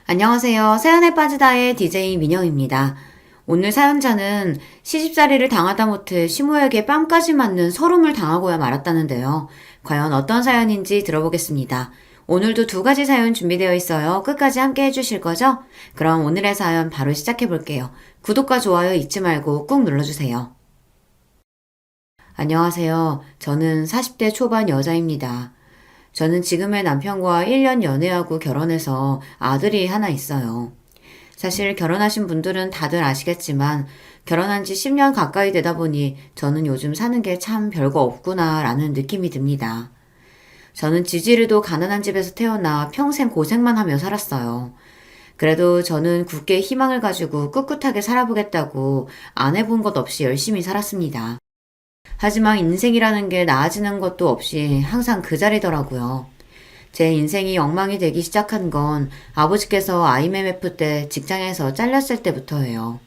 안녕하세요. 사연에 빠지다의 DJ 민영입니다. 오늘 사연자는 시집살이를 당하다 못해 시모에게 뺨까지 맞는 서름을 당하고야 말았다는데요. 과연 어떤 사연인지 들어보겠습니다. 오늘도 두 가지 사연 준비되어 있어요. 끝까지 함께 해주실 거죠? 그럼 오늘의 사연 바로 시작해 볼게요. 구독과 좋아요 잊지 말고 꾹 눌러주세요. 안녕하세요. 저는 40대 초반 여자입니다. 저는 지금의 남편과 1년 연애하고 결혼해서 아들이 하나 있어요. 사실 결혼하신 분들은 다들 아시겠지만 결혼한 지 10년 가까이 되다 보니 저는 요즘 사는 게 참 별거 없구나 라는 느낌이 듭니다. 저는 지지리도 가난한 집에서 태어나 평생 고생만 하며 살았어요. 그래도 저는 굳게 희망을 가지고 꿋꿋하게 살아보겠다고 안 해본 것 없이 열심히 살았습니다. 하지만 인생이라는 게 나아지는 것도 없이 항상 그 자리더라고요. 제 인생이 엉망이 되기 시작한 건 아버지께서 IMF 때 직장에서 잘렸을 때부터예요.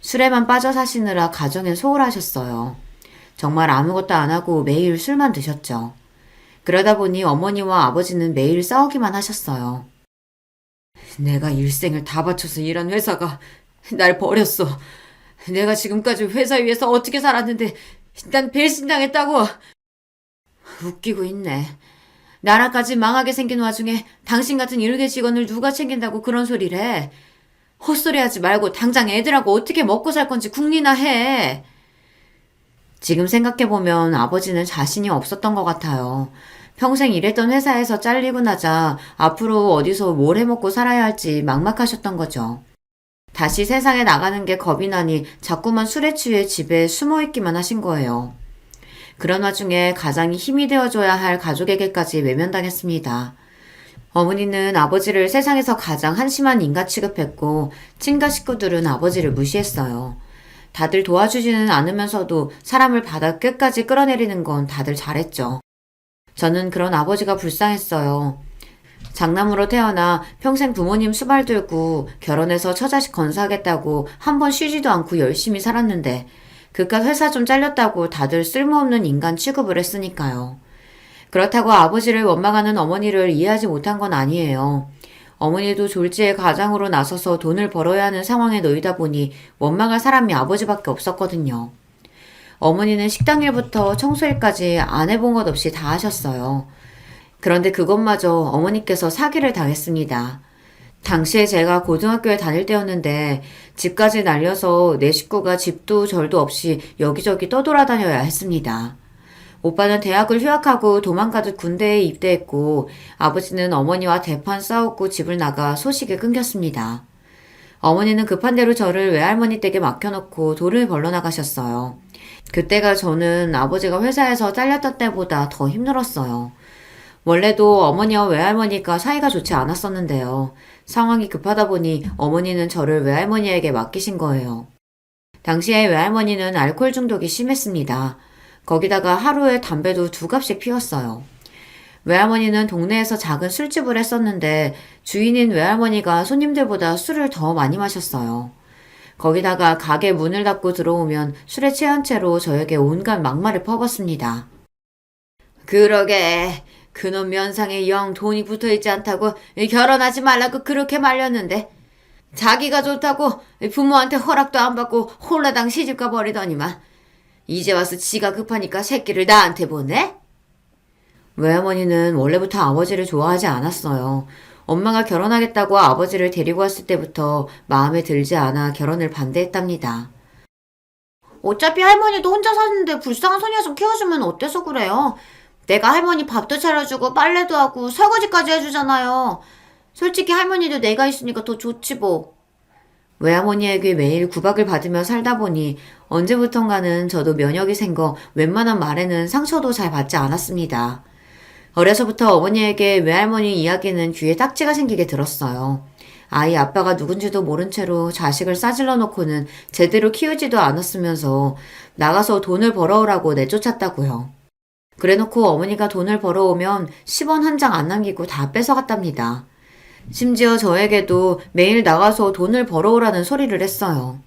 술에만 빠져 사시느라 가정에 소홀하셨어요. 정말 아무것도 안 하고 매일 술만 드셨죠. 그러다 보니 어머니와 아버지는 매일 싸우기만 하셨어요. 내가 일생을 다 바쳐서 일한 회사가 날 버렸어. 내가 지금까지 회사 위에서 어떻게 살았는데 난 배신당했다고. 웃기고 있네. 나라까지 망하게 생긴 와중에 당신 같은 일개 직원을 누가 챙긴다고 그런 소리를 해. 헛소리하지 말고 당장 애들하고 어떻게 먹고 살 건지 궁리나 해. 지금 생각해보면 아버지는 자신이 없었던 것 같아요. 평생 일했던 회사에서 잘리고 나자 앞으로 어디서 뭘 해먹고 살아야 할지 막막하셨던 거죠. 다시 세상에 나가는 게 겁이 나니 자꾸만 술에 취해 집에 숨어있기만 하신 거예요. 그런 와중에 가장이 힘이 되어줘야 할 가족에게까지 외면당했습니다. 어머니는 아버지를 세상에서 가장 한심한 인간 취급했고 친가 식구들은 아버지를 무시했어요. 다들 도와주지는 않으면서도 사람을 바다 끝까지 끌어내리는 건 다들 잘했죠. 저는 그런 아버지가 불쌍했어요. 장남으로 태어나 평생 부모님 수발 들고 결혼해서 처자식 건사하겠다고 한 번 쉬지도 않고 열심히 살았는데 그깟 회사 좀 잘렸다고 다들 쓸모없는 인간 취급을 했으니까요. 그렇다고 아버지를 원망하는 어머니를 이해하지 못한 건 아니에요. 어머니도 졸지에 가장으로 나서서 돈을 벌어야 하는 상황에 놓이다 보니 원망할 사람이 아버지밖에 없었거든요. 어머니는 식당일부터 청소일까지 안 해본 것 없이 다 하셨어요. 그런데 그것마저 어머니께서 사기를 당했습니다. 당시에 제가 고등학교에 다닐 때였는데 집까지 날려서 내 식구가 집도 절도 없이 여기저기 떠돌아다녀야 했습니다. 오빠는 대학을 휴학하고 도망가듯 군대에 입대했고 아버지는 어머니와 대판 싸웠고 집을 나가 소식이 끊겼습니다. 어머니는 급한 대로 저를 외할머니 댁에 맡겨놓고 돈을 벌러 나가셨어요. 그때가 저는 아버지가 회사에서 잘렸던 때보다 더 힘들었어요. 원래도 어머니와 외할머니가 사이가 좋지 않았었는데요. 상황이 급하다 보니 어머니는 저를 외할머니에게 맡기신 거예요. 당시에 외할머니는 알코올 중독이 심했습니다. 거기다가 하루에 담배도 2갑씩 피웠어요. 외할머니는 동네에서 작은 술집을 했었는데 주인인 외할머니가 손님들보다 술을 더 많이 마셨어요. 거기다가 가게 문을 닫고 들어오면 술에 취한 채로 저에게 온갖 막말을 퍼붓습니다. 그러게 그놈 면상에 영 돈이 붙어있지 않다고 결혼하지 말라고 그렇게 말렸는데 자기가 좋다고 부모한테 허락도 안 받고 홀라당 시집가 버리더니만 이제 와서 지가 급하니까 새끼를 나한테 보내? 외할머니는 원래부터 아버지를 좋아하지 않았어요. 엄마가 결혼하겠다고 아버지를 데리고 왔을 때부터 마음에 들지 않아 결혼을 반대했답니다. 어차피 할머니도 혼자 사는데 불쌍한 소녀 좀 키워주면 어때서 그래요? 내가 할머니 밥도 차려주고 빨래도 하고 설거지까지 해주잖아요. 솔직히 할머니도 내가 있으니까 더 좋지 뭐. 외할머니에게 매일 구박을 받으며 살다 보니 언제부턴가는 저도 면역이 생겨 웬만한 말에는 상처도 잘 받지 않았습니다. 어려서부터 어머니에게 외할머니 이야기는 귀에 딱지가 생기게 들었어요. 아이 아빠가 누군지도 모른 채로 자식을 싸질러 놓고는 제대로 키우지도 않았으면서 나가서 돈을 벌어오라고 내쫓았다고요. 그래놓고 어머니가 돈을 벌어오면 10원 한 장 안 남기고 다 뺏어갔답니다. 심지어 저에게도 매일 나가서 돈을 벌어오라는 소리를 했어요.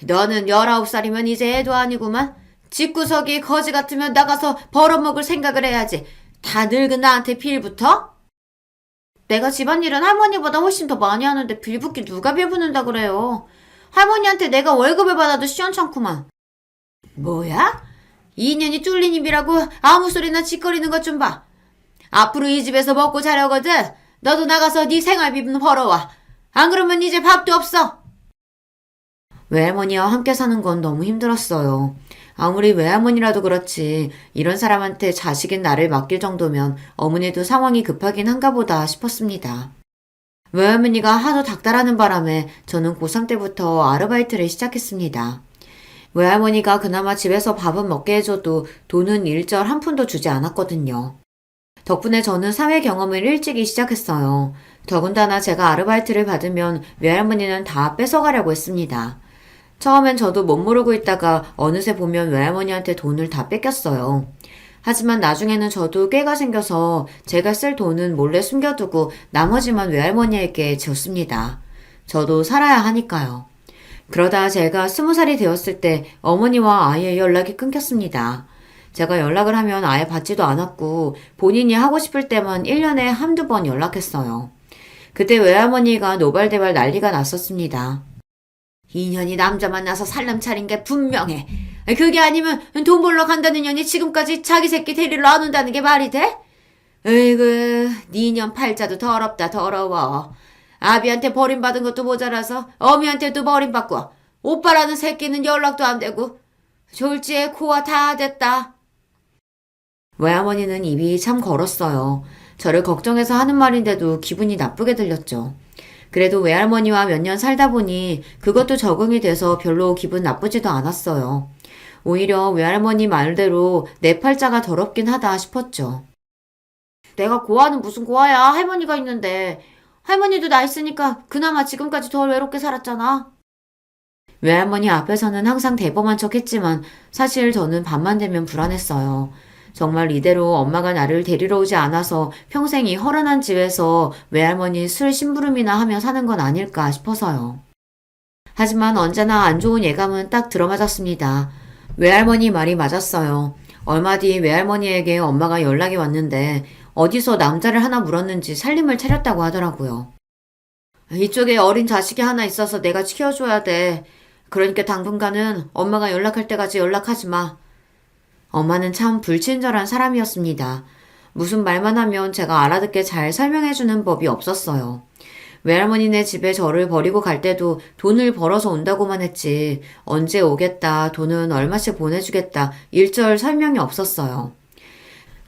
너는 19살이면 이제 애도 아니구만. 집구석이 거지 같으면 나가서 벌어먹을 생각을 해야지. 다 늙은 나한테 필부터? 내가 집안일은 할머니보다 훨씬 더 많이 하는데 빌붙기 누가 빌붙는다 그래요. 할머니한테 내가 월급을 받아도 시원찮구만. 뭐야? 2년이 뚫린 입이라고 아무 소리나 짓거리는 것 좀 봐. 앞으로 이 집에서 먹고 자려거든. 너도 나가서 네 생활비 벌어와. 안 그러면 이제 밥도 없어. 외할머니와 함께 사는 건 너무 힘들었어요. 아무리 외할머니라도 그렇지 이런 사람한테 자식인 나를 맡길 정도면 어머니도 상황이 급하긴 한가 보다 싶었습니다. 외할머니가 하도 닥달하는 바람에 저는 고3 때부터 아르바이트를 시작했습니다. 외할머니가 그나마 집에서 밥은 먹게 해줘도 돈은 일절 한 푼도 주지 않았거든요. 덕분에 저는 사회 경험을 일찍이 시작했어요. 더군다나 제가 아르바이트를 받으면 외할머니는 다 뺏어가려고 했습니다. 처음엔 저도 못 모르고 있다가 어느새 보면 외할머니한테 돈을 다 뺏겼어요. 하지만 나중에는 저도 꾀가 생겨서 제가 쓸 돈은 몰래 숨겨두고 나머지만 외할머니에게 줬습니다. 저도 살아야 하니까요. 그러다 제가 20살이 되었을 때 어머니와 아예 연락이 끊겼습니다. 제가 연락을 하면 아예 받지도 않았고 본인이 하고 싶을 때만 1년에 한두 번 연락했어요. 그때 외할머니가 노발대발 난리가 났었습니다. 2년이 남자 만나서 살림 차린 게 분명해. 그게 아니면 돈 벌러 간다는 년이 지금까지 자기 새끼 데리러 안 온다는 게 말이 돼? 으이그, 니년 팔자도 더럽다 더러워. 아비한테 버림받은 것도 모자라서 어미한테도 버림받고 오빠라는 새끼는 연락도 안 되고 졸지에 코와 다 됐다. 외할머니는 입이 참 걸었어요. 저를 걱정해서 하는 말인데도 기분이 나쁘게 들렸죠. 그래도 외할머니와 몇 년 살다 보니 그것도 적응이 돼서 별로 기분 나쁘지도 않았어요. 오히려 외할머니 말대로 내 팔자가 더럽긴 하다 싶었죠. 내가 고아는 무슨 고아야. 할머니가 있는데. 할머니도 나 있으니까 그나마 지금까지 덜 외롭게 살았잖아. 외할머니 앞에서는 항상 대범한 척 했지만 사실 저는 밤만 되면 불안했어요. 정말 이대로 엄마가 나를 데리러 오지 않아서 평생 이 허름한 집에서 외할머니 술 심부름이나 하며 사는 건 아닐까 싶어서요. 하지만 언제나 안 좋은 예감은 딱 들어맞았습니다. 외할머니 말이 맞았어요. 얼마 뒤 외할머니에게 엄마가 연락이 왔는데 어디서 남자를 하나 물었는지 살림을 차렸다고 하더라고요. 이쪽에 어린 자식이 하나 있어서 내가 키워줘야 돼. 그러니까 당분간은 엄마가 연락할 때까지 연락하지 마. 엄마는 참 불친절한 사람이었습니다. 무슨 말만 하면 제가 알아듣게 잘 설명해주는 법이 없었어요. 외할머니네 집에 저를 버리고 갈 때도 돈을 벌어서 온다고만 했지 언제 오겠다, 돈은 얼마씩 보내주겠다 일절 설명이 없었어요.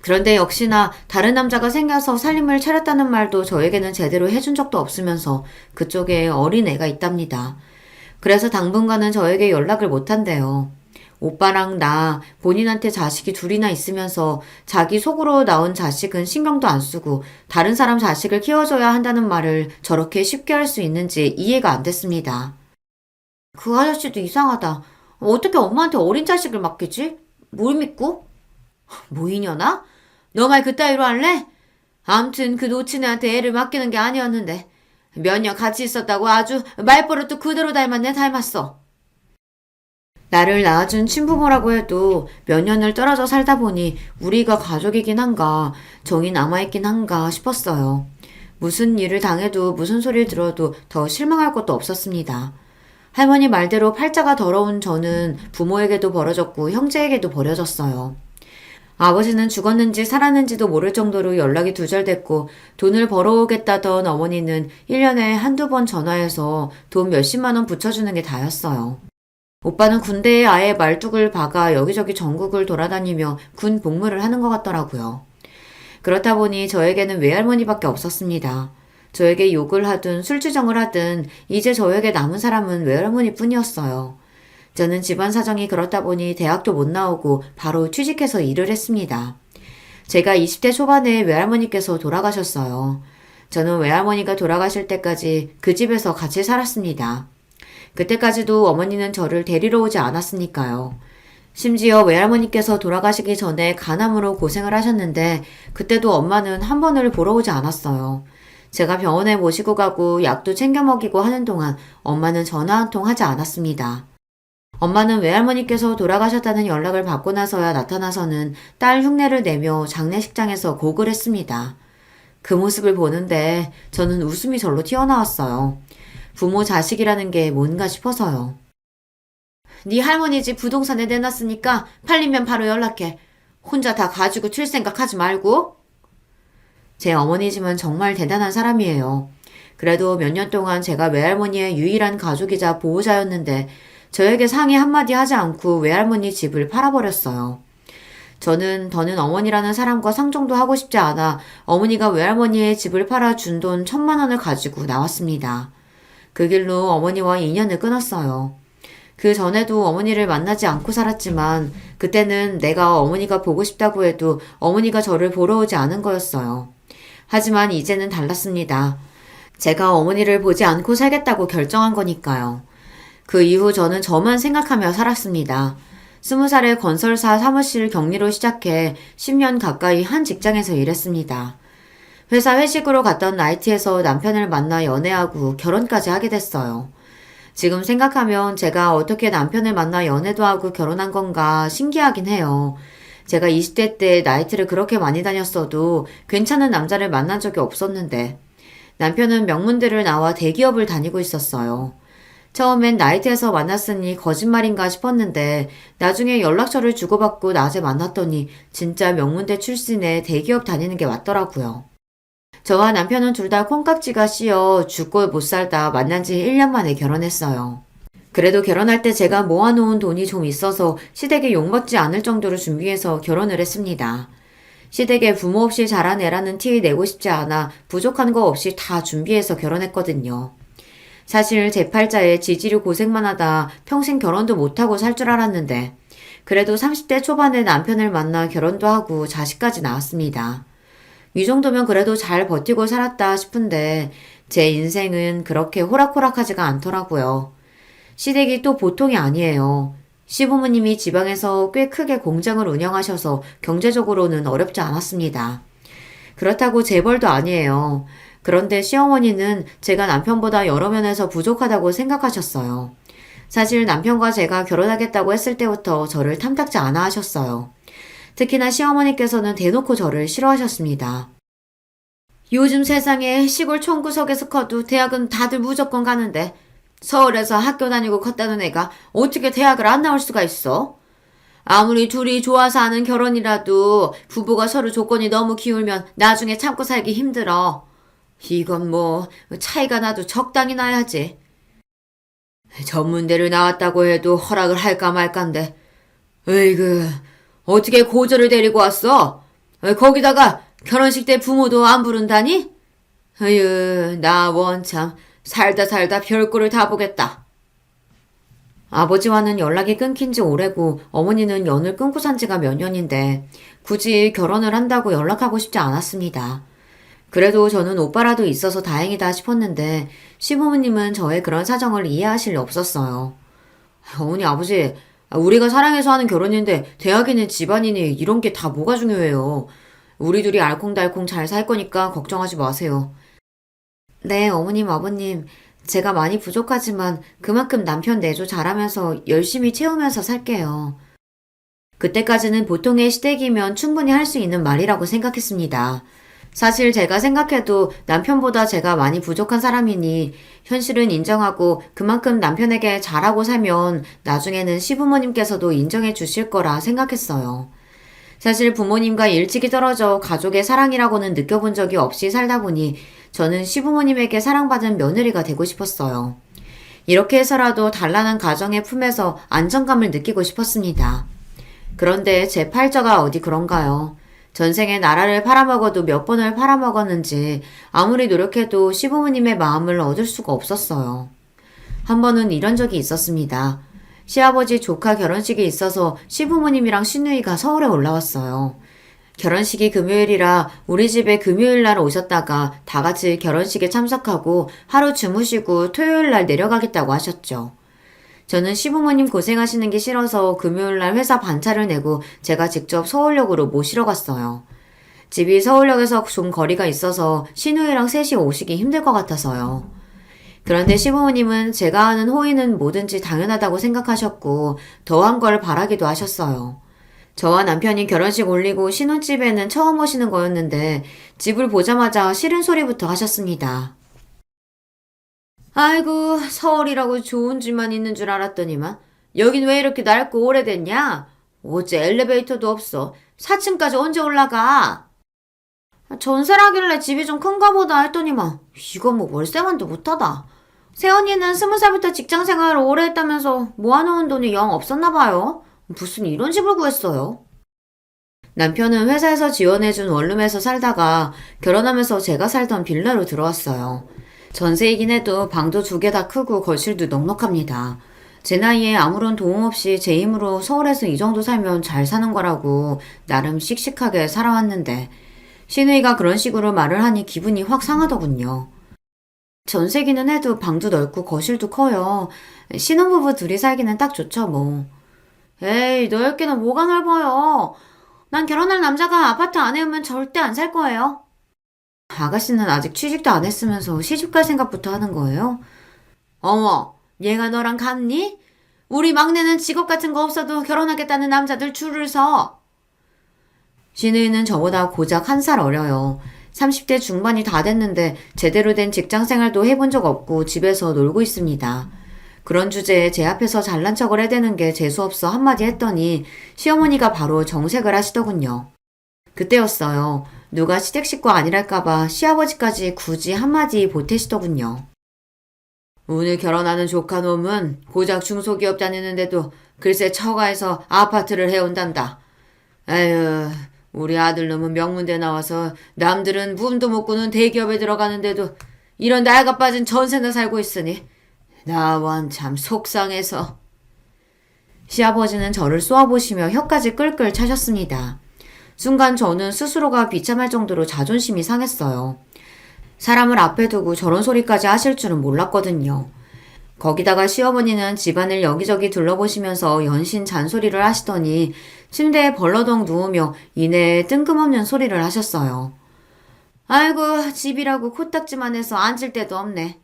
그런데 역시나 다른 남자가 생겨서 살림을 차렸다는 말도 저에게는 제대로 해준 적도 없으면서 그쪽에 어린 애가 있답니다. 그래서 당분간은 저에게 연락을 못한대요. 오빠랑 나 본인한테 자식이 둘이나 있으면서 자기 속으로 나온 자식은 신경도 안 쓰고 다른 사람 자식을 키워줘야 한다는 말을 저렇게 쉽게 할 수 있는지 이해가 안 됐습니다. 그 아저씨도 이상하다. 어떻게 엄마한테 어린 자식을 맡기지? 뭘 믿고? 뭐 이년아? 너 말 그따위로 할래? 암튼 그 놓친 애한테 애를 맡기는 게 아니었는데 몇 년 같이 있었다고 아주 말버릇도 그대로 닮았어. 나를 낳아준 친부모라고 해도 몇 년을 떨어져 살다 보니 우리가 가족이긴 한가, 정이 남아있긴 한가 싶었어요. 무슨 일을 당해도 무슨 소리를 들어도 더 실망할 것도 없었습니다. 할머니 말대로 팔자가 더러운 저는 부모에게도 버려졌고 형제에게도 버려졌어요. 아버지는 죽었는지 살았는지도 모를 정도로 연락이 두절됐고 돈을 벌어오겠다던 어머니는 1년에 한두 번 전화해서 돈 몇십만 원 붙여주는 게 다였어요. 오빠는 군대에 아예 말뚝을 박아 여기저기 전국을 돌아다니며 군 복무를 하는 것 같더라고요. 그렇다 보니 저에게는 외할머니밖에 없었습니다. 저에게 욕을 하든 술주정을 하든 이제 저에게 남은 사람은 외할머니뿐이었어요. 저는 집안 사정이 그렇다 보니 대학도 못 나오고 바로 취직해서 일을 했습니다. 제가 20대 초반에 외할머니께서 돌아가셨어요. 저는 외할머니가 돌아가실 때까지 그 집에서 같이 살았습니다. 그때까지도 어머니는 저를 데리러 오지 않았으니까요. 심지어 외할머니께서 돌아가시기 전에 간암으로 고생을 하셨는데 그때도 엄마는 한 번을 보러 오지 않았어요. 제가 병원에 모시고 가고 약도 챙겨 먹이고 하는 동안 엄마는 전화 한 통 하지 않았습니다. 엄마는 외할머니께서 돌아가셨다는 연락을 받고 나서야 나타나서는 딸 흉내를 내며 장례식장에서 곡을 했습니다. 그 모습을 보는데 저는 웃음이 절로 튀어나왔어요. 부모 자식이라는 게 뭔가 싶어서요. 네 할머니 집 부동산에 내놨으니까 팔리면 바로 연락해. 혼자 다 가지고 튈 생각하지 말고. 제 어머니 집은 정말 대단한 사람이에요. 그래도 몇 년 동안 제가 외할머니의 유일한 가족이자 보호자였는데 저에게 상의 한마디 하지 않고 외할머니 집을 팔아버렸어요. 저는 더는 어머니라는 사람과 상종도 하고 싶지 않아 어머니가 외할머니의 집을 팔아 준 돈 1,000만 원을 가지고 나왔습니다. 그 길로 어머니와 인연을 끊었어요. 그 전에도 어머니를 만나지 않고 살았지만 그때는 내가 어머니가 보고 싶다고 해도 어머니가 저를 보러 오지 않은 거였어요. 하지만 이제는 달랐습니다. 제가 어머니를 보지 않고 살겠다고 결정한 거니까요. 그 이후 저는 저만 생각하며 살았습니다. 20살에 건설사 사무실 격리로 시작해 10년 가까이 한 직장에서 일했습니다. 회사 회식으로 갔던 나이트에서 남편을 만나 연애하고 결혼까지 하게 됐어요. 지금 생각하면 제가 어떻게 남편을 만나 연애도 하고 결혼한 건가 신기하긴 해요. 제가 20대 때 나이트를 그렇게 많이 다녔어도 괜찮은 남자를 만난 적이 없었는데 남편은 명문대를 나와 대기업을 다니고 있었어요. 처음엔 나이트에서 만났으니 거짓말인가 싶었는데 나중에 연락처를 주고받고 낮에 만났더니 진짜 명문대 출신의 대기업 다니는 게 맞더라고요. 저와 남편은 둘 다 콩깍지가 씌어 죽고 못 살다 만난 지 1년 만에 결혼했어요. 그래도 결혼할 때 제가 모아놓은 돈이 좀 있어서 시댁에 욕먹지 않을 정도로 준비해서 결혼을 했습니다. 시댁에 부모 없이 자란 애라는 티 내고 싶지 않아 부족한 거 없이 다 준비해서 결혼했거든요. 사실 제 팔자에 지지로 고생만 하다 평생 결혼도 못하고 살 줄 알았는데 그래도 30대 초반에 남편을 만나 결혼도 하고 자식까지 낳았습니다. 이 정도면 그래도 잘 버티고 살았다 싶은데 제 인생은 그렇게 호락호락하지가 않더라고요. 시댁이 또 보통이 아니에요. 시부모님이 지방에서 꽤 크게 공장을 운영하셔서 경제적으로는 어렵지 않았습니다. 그렇다고 재벌도 아니에요. 그런데 시어머니는 제가 남편보다 여러 면에서 부족하다고 생각하셨어요. 사실 남편과 제가 결혼하겠다고 했을 때부터 저를 탐탁지 않아 하셨어요. 특히나 시어머니께서는 대놓고 저를 싫어하셨습니다. 요즘 세상에 시골 총구석에서 커도 대학은 다들 무조건 가는데 서울에서 학교 다니고 컸다는 애가 어떻게 대학을 안 나올 수가 있어? 아무리 둘이 좋아서 하는 결혼이라도 부부가 서로 조건이 너무 기울면 나중에 참고 살기 힘들어. 이건 뭐 차이가 나도 적당히 나야지. 전문대를 나왔다고 해도 허락을 할까 말까인데 으이그 어떻게 고조를 데리고 왔어? 거기다가 결혼식 때 부모도 안 부른다니? 으유 나 원참 살다 살다 별꼴을 다 보겠다. 아버지와는 연락이 끊긴 지 오래고 어머니는 연을 끊고 산 지가 몇 년인데 굳이 결혼을 한다고 연락하고 싶지 않았습니다. 그래도 저는 오빠라도 있어서 다행이다 싶었는데 시부모님은 저의 그런 사정을 이해하실 리 없었어요. 어머니 아버지 우리가 사랑해서 하는 결혼인데 대학이니 집안이니 이런 게 다 뭐가 중요해요. 우리 둘이 알콩달콩 잘 살 거니까 걱정하지 마세요. 네 어머님 아버님 제가 많이 부족하지만 그만큼 남편 내조 잘하면서 열심히 채우면서 살게요. 그때까지는 보통의 시댁이면 충분히 할 수 있는 말이라고 생각했습니다. 사실 제가 생각해도 남편보다 제가 많이 부족한 사람이니 현실은 인정하고 그만큼 남편에게 잘하고 살면 나중에는 시부모님께서도 인정해 주실 거라 생각했어요. 사실 부모님과 일찍이 떨어져 가족의 사랑이라고는 느껴본 적이 없이 살다 보니 저는 시부모님에게 사랑받은 며느리가 되고 싶었어요. 이렇게 해서라도 단란한 가정의 품에서 안정감을 느끼고 싶었습니다. 그런데 제 팔자가 어디 그런가요? 전생에 나라를 팔아먹어도 몇 번을 팔아먹었는지 아무리 노력해도 시부모님의 마음을 얻을 수가 없었어요. 한 번은 이런 적이 있었습니다. 시아버지 조카 결혼식이 있어서 시부모님이랑 시누이가 서울에 올라왔어요. 결혼식이 금요일이라 우리 집에 금요일날 오셨다가 다 같이 결혼식에 참석하고 하루 주무시고 토요일날 내려가겠다고 하셨죠. 저는 시부모님 고생하시는 게 싫어서 금요일날 회사 반차를 내고 제가 직접 서울역으로 모시러 갔어요. 집이 서울역에서 좀 거리가 있어서 시누이랑 셋이 오시기 힘들 것 같아서요. 그런데 시부모님은 제가 하는 호의는 뭐든지 당연하다고 생각하셨고 더한 걸 바라기도 하셨어요. 저와 남편이 결혼식 올리고 신혼집에는 처음 오시는 거였는데 집을 보자마자 싫은 소리부터 하셨습니다. 아이고, 서울이라고 좋은 집만 있는 줄 알았더니만 여긴 왜 이렇게 낡고 오래됐냐? 어째 엘리베이터도 없어. 4층까지 언제 올라가? 전세라길래 집이 좀 큰가 보다 했더니만 이건 뭐 월세만도 못하다. 새언니는 20살부터 직장생활을 오래 했다면서 모아놓은 돈이 영 없었나 봐요. 무슨 이런 집을 구했어요? 남편은 회사에서 지원해준 원룸에서 살다가 결혼하면서 제가 살던 빌라로 들어왔어요. 전세이긴 해도 방도 2개 다 크고 거실도 넉넉합니다. 제 나이에 아무런 도움 없이 제 힘으로 서울에서 이 정도 살면 잘 사는 거라고 나름 씩씩하게 살아왔는데 시누이가 그런 식으로 말을 하니 기분이 확 상하더군요. 전세기는 해도 방도 넓고 거실도 커요. 신혼부부 둘이 살기는 딱 좋죠 뭐. 에이, 넓기는 뭐가 넓어요. 난 결혼할 남자가 아파트 안에 오면 절대 안 살 거예요. 아가씨는 아직 취직도 안 했으면서 시집갈 생각부터 하는 거예요? 어머, 얘가 너랑 같니? 우리 막내는 직업 같은 거 없어도 결혼하겠다는 남자들 줄을 서. 시누이는 저보다 고작 1살 어려요. 30대 중반이 다 됐는데 제대로 된 직장 생활도 해본 적 없고 집에서 놀고 있습니다. 그런 주제에 제 앞에서 잘난 척을 해대는 게 재수없어 한마디 했더니 시어머니가 바로 정색을 하시더군요. 그때였어요. 누가 시댁 식구 아니랄까봐 시아버지까지 굳이 한마디 보태시더군요. 오늘 결혼하는 조카 놈은 고작 중소기업 다니는데도 글쎄 처가에서 아파트를 해온단다. 에휴, 우리 아들놈은 명문대 나와서 남들은 꿈도 못 꾸는 대기업에 들어가는데도 이런 나이가 빠진 전세나 살고 있으니 나완 참 속상해서. 시아버지는 저를 쏘아보시며 혀까지 끌끌 차셨습니다. 순간 저는 스스로가 비참할 정도로 자존심이 상했어요. 사람을 앞에 두고 저런 소리까지 하실 줄은 몰랐거든요. 거기다가 시어머니는 집안을 여기저기 둘러보시면서 연신 잔소리를 하시더니 침대에 벌러덩 누우며 이내에 뜬금없는 소리를 하셨어요. 아이고, 집이라고 코딱지만 해서 앉을 데도 없네.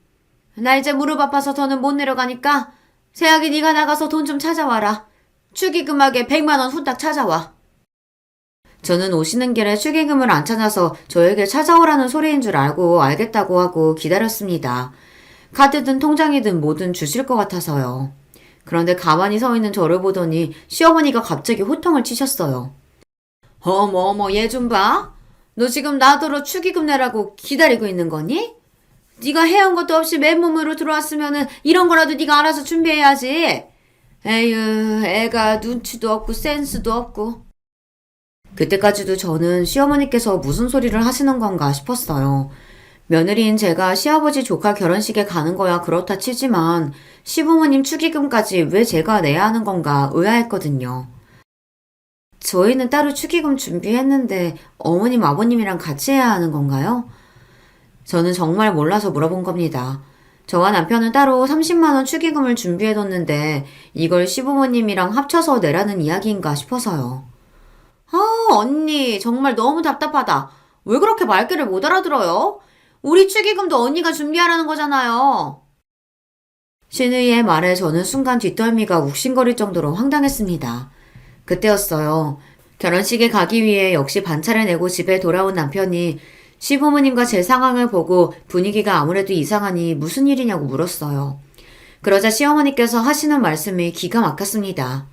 나 이제 무릎 아파서 더는 못 내려가니까 새아기 네가 나가서 돈 좀 찾아와라. 축의금하게 100만 원 후딱 찾아와. 저는 오시는 길에 축의금을 안 찾아서 저에게 찾아오라는 소리인 줄 알고 알겠다고 하고 기다렸습니다. 카드든 통장이든 뭐든 주실 것 같아서요. 그런데 가만히 서 있는 저를 보더니 시어머니가 갑자기 호통을 치셨어요. 어머 얘 좀 봐. 너 지금 나더러 축의금 내라고 기다리고 있는 거니? 네가 해온 것도 없이 맨몸으로 들어왔으면은 이런 거라도 네가 알아서 준비해야지. 에휴, 애가 눈치도 없고 센스도 없고. 그때까지도 저는 시어머니께서 무슨 소리를 하시는 건가 싶었어요. 며느리인 제가 시아버지 조카 결혼식에 가는 거야 그렇다 치지만 시부모님 축의금까지 왜 제가 내야 하는 건가 의아했거든요. 저희는 따로 축의금 준비했는데 어머님 아버님이랑 같이 해야 하는 건가요? 저는 정말 몰라서 물어본 겁니다. 저와 남편은 따로 30만 원 축의금을 준비해뒀는데 이걸 시부모님이랑 합쳐서 내라는 이야기인가 싶어서요. 언니 정말 너무 답답하다. 왜 그렇게 말귀를 못 알아들어요? 우리 축의금도 언니가 준비하라는 거잖아요. 시누이의 말에 저는 순간 뒷덜미가 욱신거릴 정도로 황당했습니다. 그때였어요. 결혼식에 가기 위해 역시 반차를 내고 집에 돌아온 남편이 시부모님과 제 상황을 보고 분위기가 아무래도 이상하니 무슨 일이냐고 물었어요. 그러자 시어머니께서 하시는 말씀이 기가 막혔습니다.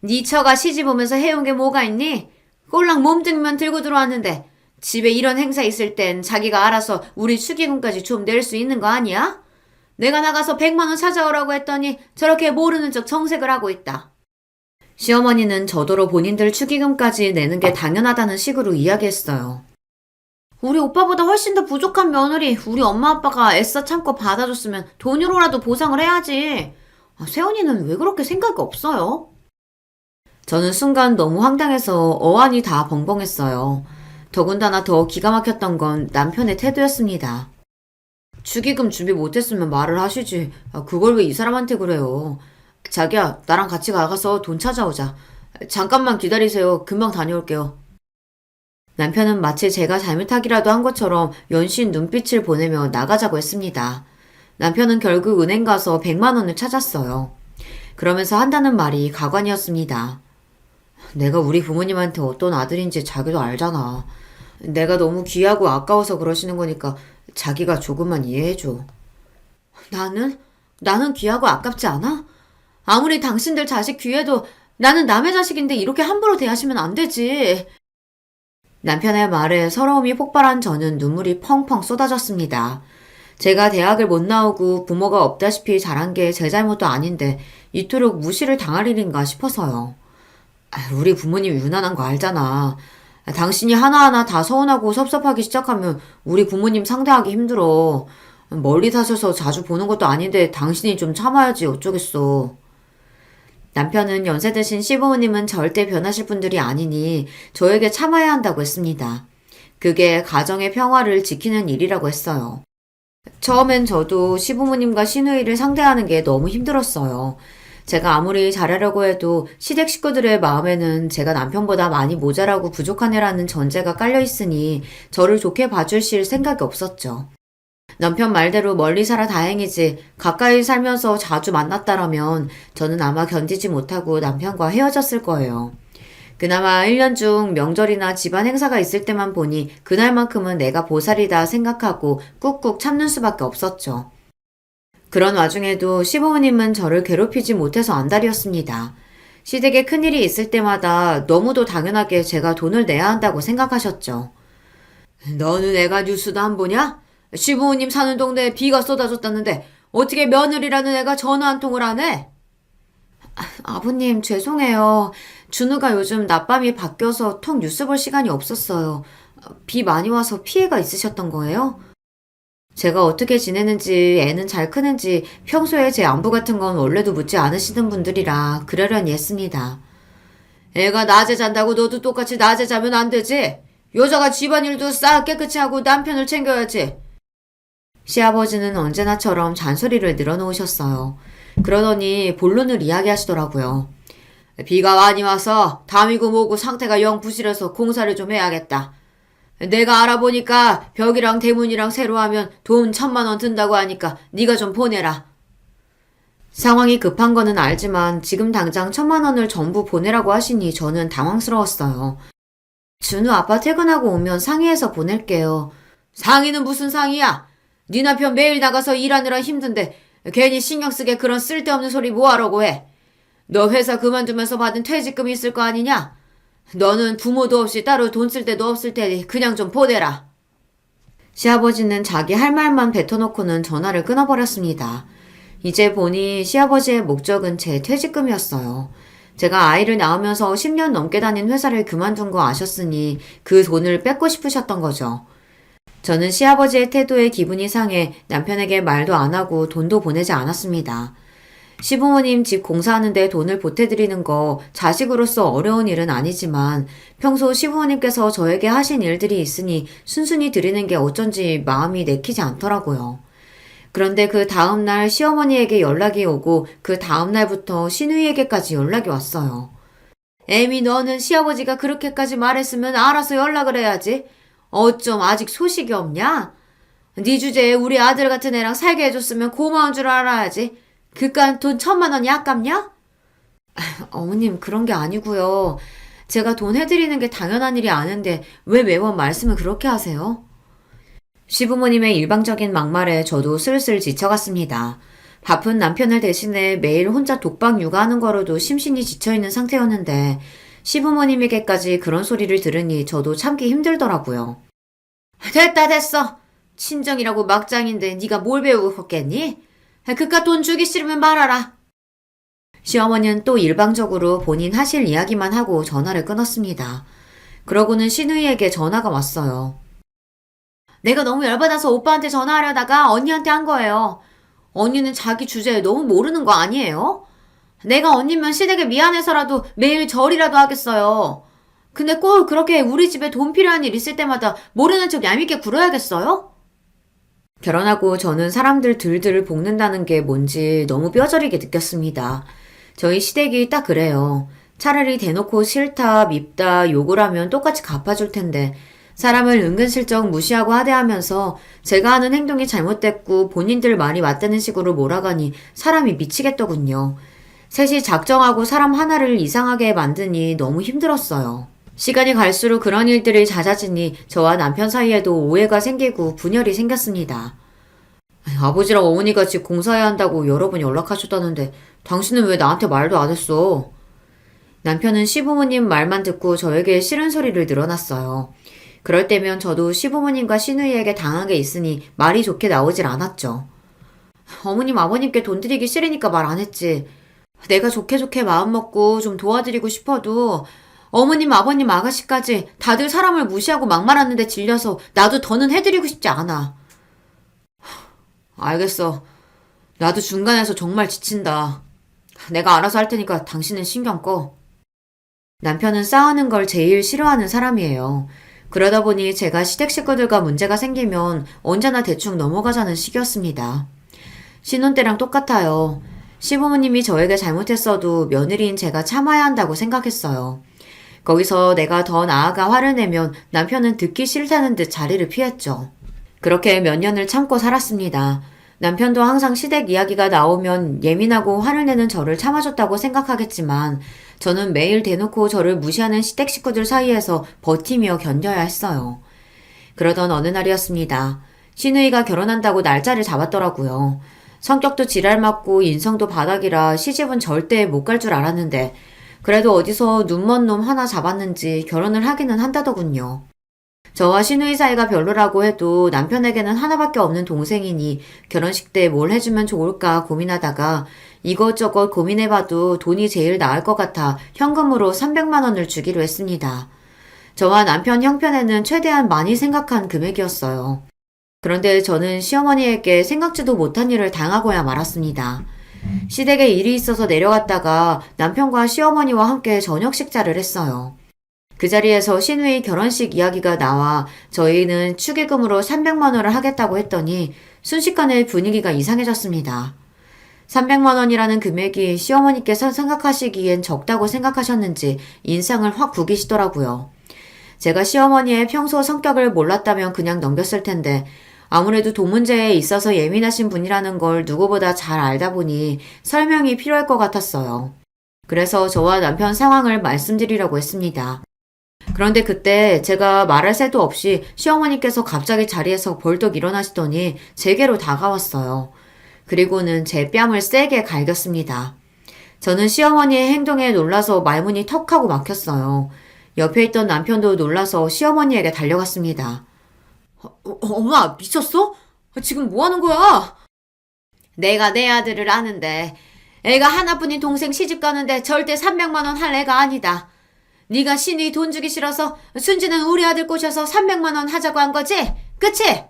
네 처가 시집 오면서 해온 게 뭐가 있니? 꼴랑 몸뚱이만 들고 들어왔는데 집에 이런 행사 있을 땐 자기가 알아서 우리 축의금까지 좀 낼 수 있는 거 아니야? 내가 나가서 100만 원 찾아오라고 했더니 저렇게 모르는 척 정색을 하고 있다. 시어머니는 저더러 본인들 축의금까지 내는 게 당연하다는 식으로 이야기했어요. 우리 오빠보다 훨씬 더 부족한 며느리 우리 엄마 아빠가 애써 참고 받아줬으면 돈으로라도 보상을 해야지. 세연이는 왜 그렇게 생각이 없어요? 저는 순간 너무 황당해서 어안이 다 벙벙했어요. 더군다나 더 기가 막혔던 건 남편의 태도였습니다. 축의금 준비 못했으면 말을 하시지. 그걸 왜 이 사람한테 그래요. 자기야, 나랑 같이 나가서 돈 찾아오자. 잠깐만 기다리세요. 금방 다녀올게요. 남편은 마치 제가 잘못하기라도 한 것처럼 연신 눈빛을 보내며 나가자고 했습니다. 남편은 결국 은행 가서 100만 원을 찾았어요. 그러면서 한다는 말이 가관이었습니다. 내가 우리 부모님한테 어떤 아들인지 자기도 알잖아. 내가 너무 귀하고 아까워서 그러시는 거니까 자기가 조금만 이해해줘. 나는? 나는 귀하고 아깝지 않아? 아무리 당신들 자식 귀해도 나는 남의 자식인데 이렇게 함부로 대하시면 안 되지. 남편의 말에 서러움이 폭발한 저는 눈물이 펑펑 쏟아졌습니다. 제가 대학을 못 나오고 부모가 없다시피 자란 게 제 잘못도 아닌데 이토록 무시를 당할 일인가 싶어서요. 우리 부모님 유난한 거 알잖아. 당신이 하나하나 다 서운하고 섭섭하기 시작하면 우리 부모님 상대하기 힘들어. 멀리 사셔서 자주 보는 것도 아닌데 당신이 좀 참아야지 어쩌겠어. 남편은 연세 드신 시부모님은 절대 변하실 분들이 아니니 저에게 참아야 한다고 했습니다. 그게 가정의 평화를 지키는 일이라고 했어요. 처음엔 저도 시부모님과 시누이를 상대하는 게 너무 힘들었어요. 제가 아무리 잘하려고 해도 시댁 식구들의 마음에는 제가 남편보다 많이 모자라고 부족한 애라는 전제가 깔려 있으니 저를 좋게 봐주실 생각이 없었죠. 남편 말대로 멀리 살아 다행이지 가까이 살면서 자주 만났다라면 저는 아마 견디지 못하고 남편과 헤어졌을 거예요. 그나마 1년 중 명절이나 집안 행사가 있을 때만 보니 그날만큼은 내가 보살이다 생각하고 꾹꾹 참는 수밖에 없었죠. 그런 와중에도 시부모님은 저를 괴롭히지 못해서 안달이었습니다. 시댁에 큰일이 있을 때마다 너무도 당연하게 제가 돈을 내야 한다고 생각하셨죠. 너는 애가 뉴스도 안 보냐? 시부모님 사는 동네에 비가 쏟아졌다는데 어떻게 며느리라는 애가 전화 한 통을 안 해? 아버님 죄송해요. 준우가 요즘 낮밤이 바뀌어서 통 뉴스 볼 시간이 없었어요. 비 많이 와서 피해가 있으셨던 거예요? 제가 어떻게 지내는지 애는 잘 크는지 평소에 제 안부 같은 건 원래도 묻지 않으시던 분들이라 그러려니 했습니다. 애가 낮에 잔다고 너도 똑같이 낮에 자면 안 되지? 여자가 집안일도 싹 깨끗이 하고 남편을 챙겨야지. 시아버지는 언제나처럼 잔소리를 늘어놓으셨어요. 그러더니 본론을 이야기하시더라고요. 비가 많이 와서 담이고 뭐고 상태가 영 부실해서 공사를 좀 해야겠다. 내가 알아보니까 벽이랑 대문이랑 새로 하면 돈 1,000만 원 든다고 하니까 네가 좀 보내라. 상황이 급한 거는 알지만 지금 당장 1,000만 원을 전부 보내라고 하시니 저는 당황스러웠어요. 준우 아빠 퇴근하고 오면 상의해서 보낼게요. 상의는 무슨 상의야? 네 남편 매일 나가서 일하느라 힘든데 괜히 신경 쓰게 그런 쓸데없는 소리 뭐하라고 해. 너 회사 그만두면서 받은 퇴직금이 있을 거 아니냐? 너는 부모도 없이 따로 돈 쓸 데도 없을 테니 그냥 좀 보내라. 시아버지는 자기 할 말만 뱉어놓고는 전화를 끊어버렸습니다. 이제 보니 시아버지의 목적은 제 퇴직금이었어요. 제가 아이를 낳으면서 10년 넘게 다닌 회사를 그만둔 거 아셨으니 그 돈을 뺏고 싶으셨던 거죠. 저는 시아버지의 태도에 기분이 상해 남편에게 말도 안 하고 돈도 보내지 않았습니다. 시부모님 집 공사하는데 돈을 보태드리는 거 자식으로서 어려운 일은 아니지만 평소 시부모님께서 저에게 하신 일들이 있으니 순순히 드리는 게 어쩐지 마음이 내키지 않더라고요. 그런데 그 다음날 시어머니에게 연락이 오고 그 다음날부터 시누이에게까지 연락이 왔어요. 애미 너는 시아버지가 그렇게까지 말했으면 알아서 연락을 해야지. 어쩜 아직 소식이 없냐? 네 주제에 우리 아들 같은 애랑 살게 해줬으면 고마운 줄 알아야지. 그깟 돈 1,000만 원이 아깝냐? 어머님 그런 게 아니고요. 제가 돈 해드리는 게 당연한 일이 아는데 왜 매번 말씀을 그렇게 하세요? 시부모님의 일방적인 막말에 저도 슬슬 지쳐갔습니다. 바쁜 남편을 대신해 매일 혼자 독박 육아하는 거로도 심신이 지쳐있는 상태였는데 시부모님에게까지 그런 소리를 들으니 저도 참기 힘들더라고요. 됐다 됐어. 친정이라고 막장인데 네가 뭘 배우고 컸겠니? 그깟 돈 주기 싫으면 말아라. 시어머니는 또 일방적으로 본인 하실 이야기만 하고 전화를 끊었습니다. 그러고는 시누이에게 전화가 왔어요. 내가 너무 열받아서 오빠한테 전화하려다가 언니한테 한 거예요. 언니는 자기 주제에 너무 모르는 거 아니에요? 내가 언니면 시댁에 미안해서라도 매일 절이라도 하겠어요. 근데 꼭 그렇게 우리 집에 돈 필요한 일 있을 때마다 모르는 척 얄밉게 굴어야겠어요? 결혼하고 저는 사람들 들들 볶는다는 게 뭔지 너무 뼈저리게 느꼈습니다. 저희 시댁이 딱 그래요. 차라리 대놓고 싫다, 밉다, 욕을 하면 똑같이 갚아줄 텐데 사람을 은근슬쩍 무시하고 하대하면서 제가 하는 행동이 잘못됐고 본인들 말이 맞다는 식으로 몰아가니 사람이 미치겠더군요. 셋이 작정하고 사람 하나를 이상하게 만드니 너무 힘들었어요. 시간이 갈수록 그런 일들이 잦아지니 저와 남편 사이에도 오해가 생기고 분열이 생겼습니다. 아버지랑 어머니가 집 공사해야 한다고 여러 번 연락하셨다는데 당신은 왜 나한테 말도 안 했어? 남편은 시부모님 말만 듣고 저에게 싫은 소리를 늘어놨어요. 그럴 때면 저도 시부모님과 시누이에게 당한 게 있으니 말이 좋게 나오질 않았죠. 어머님 아버님께 돈 드리기 싫으니까 말 안 했지. 내가 좋게 좋게 마음먹고 좀 도와드리고 싶어도 어머님 아버님 아가씨까지 다들 사람을 무시하고 막말하는데 질려서 나도 더는 해드리고 싶지 않아. 알겠어. 나도 중간에서 정말 지친다. 내가 알아서 할 테니까 당신은 신경 꺼. 남편은 싸우는 걸 제일 싫어하는 사람이에요. 그러다 보니 제가 시댁 식구들과 문제가 생기면 언제나 대충 넘어가자는 식이었습니다. 신혼 때랑 똑같아요. 시부모님이 저에게 잘못했어도 며느리인 제가 참아야 한다고 생각했어요. 거기서 내가 더 나아가 화를 내면 남편은 듣기 싫다는 듯 자리를 피했죠. 그렇게 몇 년을 참고 살았습니다. 남편도 항상 시댁 이야기가 나오면 예민하고 화를 내는 저를 참아줬다고 생각하겠지만 저는 매일 대놓고 저를 무시하는 시댁 식구들 사이에서 버티며 견뎌야 했어요. 그러던 어느 날이었습니다. 시누이가 결혼한다고 날짜를 잡았더라고요. 성격도 지랄맞고 인성도 바닥이라 시집은 절대 못 갈 줄 알았는데 그래도 어디서 눈먼 놈 하나 잡았는지 결혼을 하기는 한다더군요. 저와 시누이 사이가 별로라고 해도 남편에게는 하나밖에 없는 동생이니 결혼식 때 뭘 해주면 좋을까 고민하다가 이것저것 고민해봐도 돈이 제일 나을 것 같아 현금으로 300만 원을 주기로 했습니다. 저와 남편 형편에는 최대한 많이 생각한 금액이었어요. 그런데 저는 시어머니에게 생각지도 못한 일을 당하고야 말았습니다. 시댁에 일이 있어서 내려갔다가 남편과 시어머니와 함께 저녁 식사를 했어요. 그 자리에서 시누이 결혼식 이야기가 나와 저희는 축의금으로 300만 원을 하겠다고 했더니 순식간에 분위기가 이상해졌습니다. 300만 원이라는 금액이 시어머니께서 생각하시기엔 적다고 생각하셨는지 인상을 확 구기시더라고요. 제가 시어머니의 평소 성격을 몰랐다면 그냥 넘겼을 텐데 아무래도 돈 문제에 있어서 예민하신 분이라는 걸 누구보다 잘 알다 보니 설명이 필요할 것 같았어요. 그래서 저와 남편 상황을 말씀드리려고 했습니다. 그런데 그때 제가 말할 새도 없이 시어머니께서 갑자기 자리에서 벌떡 일어나시더니 제게로 다가왔어요. 그리고는 제 뺨을 세게 갈겼습니다. 저는 시어머니의 행동에 놀라서 말문이 턱하고 막혔어요. 옆에 있던 남편도 놀라서 시어머니에게 달려갔습니다. 엄마, 미쳤어? 지금 뭐 하는 거야? 내가 내 아들을 아는데 애가 하나뿐인 동생 시집 가는데 절대 300만 원 할 애가 아니다. 네가 신이 돈 주기 싫어서 순지는 우리 아들 꼬셔서 300만 원 하자고 한 거지? 그치?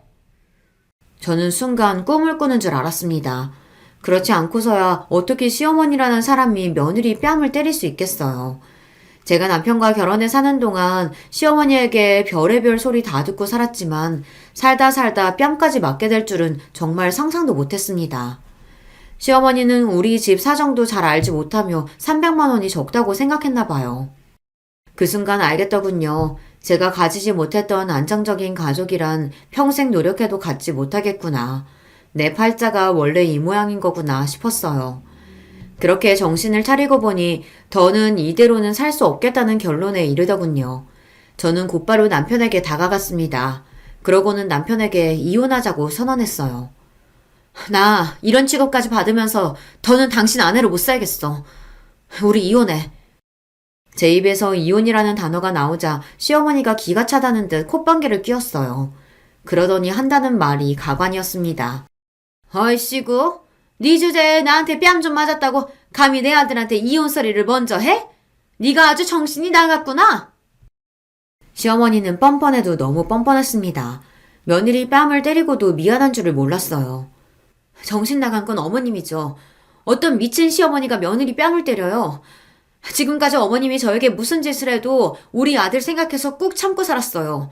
저는 순간 꿈을 꾸는 줄 알았습니다. 그렇지 않고서야 어떻게 시어머니라는 사람이 며느리 뺨을 때릴 수 있겠어요. 제가 남편과 결혼해 사는 동안 시어머니에게 별의별 소리 다 듣고 살았지만 살다 살다 뺨까지 맞게 될 줄은 정말 상상도 못했습니다. 시어머니는 우리 집 사정도 잘 알지 못하며 300만 원이 적다고 생각했나 봐요. 그 순간 알겠더군요. 제가 가지지 못했던 안정적인 가족이란 평생 노력해도 갖지 못하겠구나. 내 팔자가 원래 이 모양인 거구나 싶었어요. 그렇게 정신을 차리고 보니 더는 이대로는 살 수 없겠다는 결론에 이르더군요. 저는 곧바로 남편에게 다가갔습니다. 그러고는 남편에게 이혼하자고 선언했어요. 나 이런 취급까지 받으면서 더는 당신 아내로 못 살겠어. 우리 이혼해. 제 입에서 이혼이라는 단어가 나오자 시어머니가 기가 차다는 듯 콧방귀를 뀌었어요. 그러더니 한다는 말이 가관이었습니다. 어이씨구, 네 주제에 나한테 뺨 좀 맞았다고 감히 내 아들한테 이혼 소리를 먼저 해? 네가 아주 정신이 나갔구나. 시어머니는 뻔뻔해도 너무 뻔뻔했습니다. 며느리 뺨을 때리고도 미안한 줄을 몰랐어요. 정신 나간 건 어머님이죠. 어떤 미친 시어머니가 며느리 뺨을 때려요. 지금까지 어머님이 저에게 무슨 짓을 해도 우리 아들 생각해서 꾹 참고 살았어요.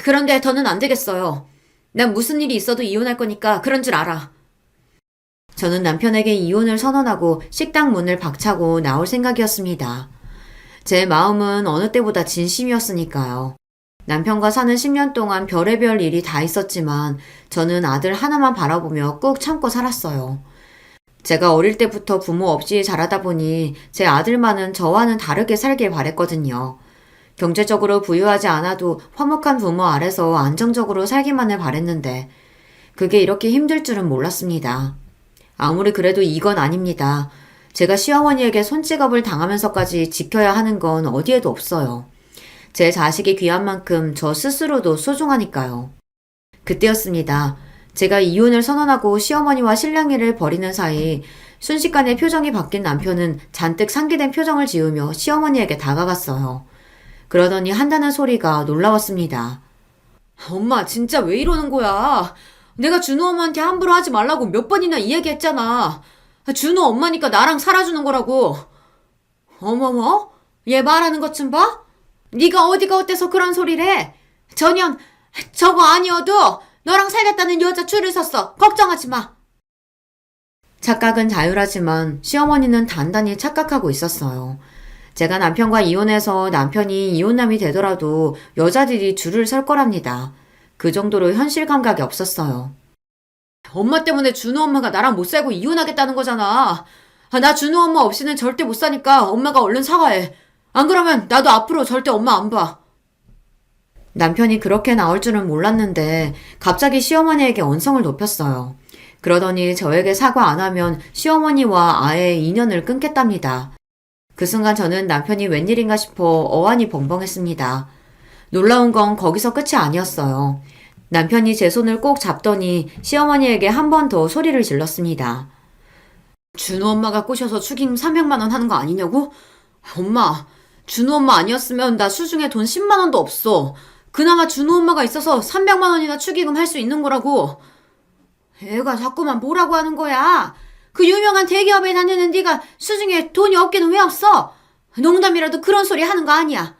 그런데 더는 안 되겠어요. 난 무슨 일이 있어도 이혼할 거니까 그런 줄 알아. 저는 남편에게 이혼을 선언하고 식당 문을 박차고 나올 생각이었습니다. 제 마음은 어느 때보다 진심이었으니까요. 남편과 사는 10년 동안 별의별 일이 다 있었지만 저는 아들 하나만 바라보며 꾹 참고 살았어요. 제가 어릴 때부터 부모 없이 자라다 보니 제 아들만은 저와는 다르게 살길 바랬거든요. 경제적으로 부유하지 않아도 화목한 부모 아래서 안정적으로 살기만을 바랬는데 그게 이렇게 힘들 줄은 몰랐습니다. 아무리 그래도 이건 아닙니다. 제가 시어머니에게 손찌검을 당하면서까지 지켜야 하는 건 어디에도 없어요. 제 자식이 귀한 만큼 저 스스로도 소중하니까요. 그때였습니다. 제가 이혼을 선언하고 시어머니와 실랑이를 벌이는 사이 순식간에 표정이 바뀐 남편은 잔뜩 상기된 표정을 지으며 시어머니에게 다가갔어요. 그러더니 한다는 소리가 놀라웠습니다. 엄마, 진짜 왜 이러는 거야? 내가 준호 엄마한테 함부로 하지 말라고 몇 번이나 이야기했잖아. 준호 엄마니까 나랑 살아주는 거라고. 어머머? 얘 말하는 것 좀 봐? 네가 어디가 어때서 그런 소리를 해? 전혀 저거 아니어도 너랑 살겠다는 여자 줄을 섰어. 걱정하지 마. 착각은 자유하지만 시어머니는 단단히 착각하고 있었어요. 제가 남편과 이혼해서 남편이 이혼남이 되더라도 여자들이 줄을 설 거랍니다. 그 정도로 현실 감각이 없었어요. 엄마 때문에 준호 엄마가 나랑 못 살고 이혼하겠다는 거잖아. 나 준호 엄마 없이는 절대 못 사니까 엄마가 얼른 사과해. 안 그러면 나도 앞으로 절대 엄마 안 봐. 남편이 그렇게 나올 줄은 몰랐는데 갑자기 시어머니에게 언성을 높였어요. 그러더니 저에게 사과 안 하면 시어머니와 아예 인연을 끊겠답니다. 그 순간 저는 남편이 웬일인가 싶어 어안이 벙벙했습니다. 놀라운 건 거기서 끝이 아니었어요. 남편이 제 손을 꼭 잡더니 시어머니에게 한 번 더 소리를 질렀습니다. 준호 엄마가 꼬셔서 축의금 300만 원 하는 거 아니냐고? 엄마, 준호 엄마 아니었으면 나 수중에 돈 10만 원도 없어. 그나마 준호 엄마가 있어서 300만 원이나 축의금 할 수 있는 거라고. 애가 자꾸만 뭐라고 하는 거야. 그 유명한 대기업에 다니는 네가 수중에 돈이 없기는 왜 없어? 농담이라도 그런 소리 하는 거 아니야.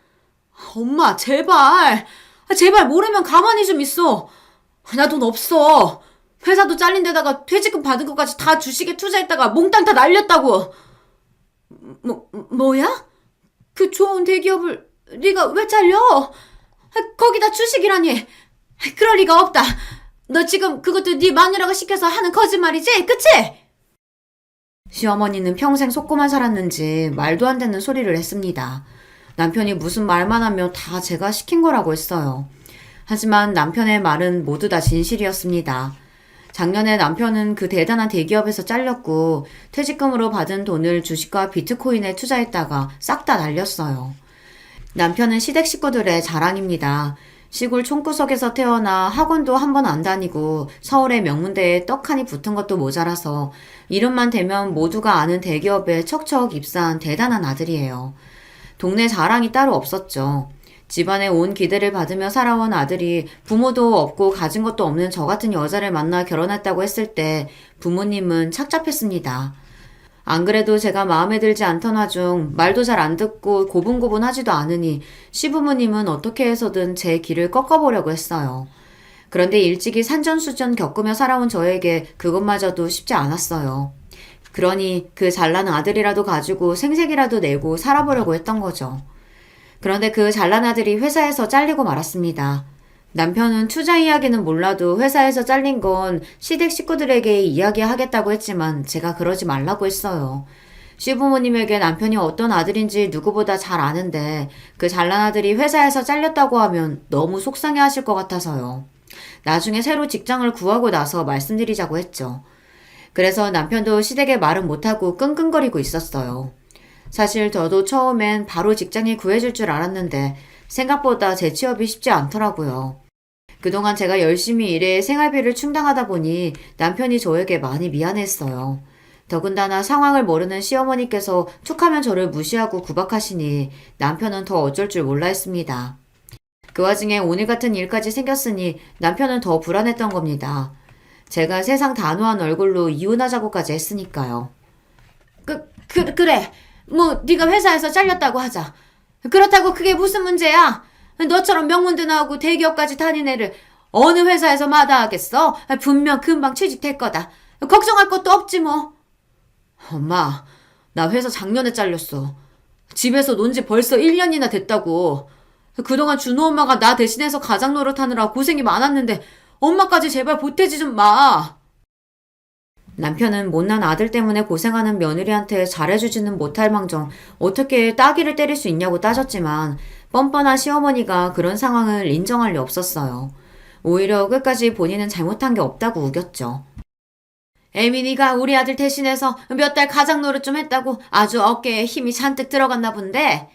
엄마, 제발. 제발 모르면 가만히 좀 있어. 나 돈 없어. 회사도 잘린 데다가 퇴직금 받은 것까지 다 주식에 투자했다가 몽땅 다 날렸다고. 뭐야? 그 좋은 대기업을 네가 왜 잘려? 거기다 주식이라니. 그럴 리가 없다. 너 지금 그것도 네 마누라가 시켜서 하는 거짓말이지? 그치? 시어머니는 평생 속고만 살았는지 말도 안 되는 소리를 했습니다. 남편이 무슨 말만 하면 다 제가 시킨 거라고 했어요. 하지만 남편의 말은 모두 다 진실이었습니다. 작년에 남편은 그 대단한 대기업에서 잘렸고 퇴직금으로 받은 돈을 주식과 비트코인에 투자했다가 싹 다 날렸어요. 남편은 시댁 식구들의 자랑입니다. 시골 촌구석에서 태어나 학원도 한 번 안 다니고 서울의 명문대에 떡하니 붙은 것도 모자라서 이름만 대면 모두가 아는 대기업에 척척 입사한 대단한 아들이에요. 동네 자랑이 따로 없었죠. 집안에 온 기대를 받으며 살아온 아들이 부모도 없고 가진 것도 없는 저 같은 여자를 만나 결혼했다고 했을 때 부모님은 착잡했습니다. 안 그래도 제가 마음에 들지 않던 와중 말도 잘 안 듣고 고분고분하지도 않으니 시부모님은 어떻게 해서든 제 길을 꺾어보려고 했어요. 그런데 일찍이 산전수전 겪으며 살아온 저에게 그것마저도 쉽지 않았어요. 그러니 그 잘난 아들이라도 가지고 생색이라도 내고 살아보려고 했던 거죠. 그런데 그 잘난 아들이 회사에서 잘리고 말았습니다. 남편은 투자 이야기는 몰라도 회사에서 잘린 건 시댁 식구들에게 이야기하겠다고 했지만 제가 그러지 말라고 했어요. 시부모님에게 남편이 어떤 아들인지 누구보다 잘 아는데 그 잘난 아들이 회사에서 잘렸다고 하면 너무 속상해 하실 것 같아서요. 나중에 새로 직장을 구하고 나서 말씀드리자고 했죠. 그래서 남편도 시댁에 말은 못하고 끙끙거리고 있었어요. 사실 저도 처음엔 바로 직장이 구해줄 줄 알았는데 생각보다 재취업이 쉽지 않더라고요. 그동안 제가 열심히 일해 생활비를 충당하다 보니 남편이 저에게 많이 미안했어요. 더군다나 상황을 모르는 시어머니께서 툭하면 저를 무시하고 구박하시니 남편은 더 어쩔 줄 몰라 했습니다. 그 와중에 오늘 같은 일까지 생겼으니 남편은 더 불안했던 겁니다. 제가 세상 단호한 얼굴로 이혼하자고까지 했으니까요. 그래. 뭐 네가 회사에서 잘렸다고 하자. 그렇다고 그게 무슨 문제야? 너처럼 명문대 나오고 대기업까지 다닌 애를 어느 회사에서 마다하겠어? 분명 금방 취직될 거다. 걱정할 것도 없지 뭐. 엄마, 나 회사 작년에 잘렸어. 집에서 논 지 벌써 1년이나 됐다고. 그동안 준호 엄마가 나 대신해서 가장 노릇하느라 고생이 많았는데 엄마까지 제발 보태지 좀 마. 남편은 못난 아들 때문에 고생하는 며느리한테 잘해주지는 못할 망정 어떻게 따귀를 때릴 수 있냐고 따졌지만 뻔뻔한 시어머니가 그런 상황을 인정할 리 없었어요. 오히려 끝까지 본인은 잘못한 게 없다고 우겼죠. 에미니가 우리 아들 대신해서 몇 달 가장 노릇 좀 했다고 아주 어깨에 힘이 잔뜩 들어갔나 본데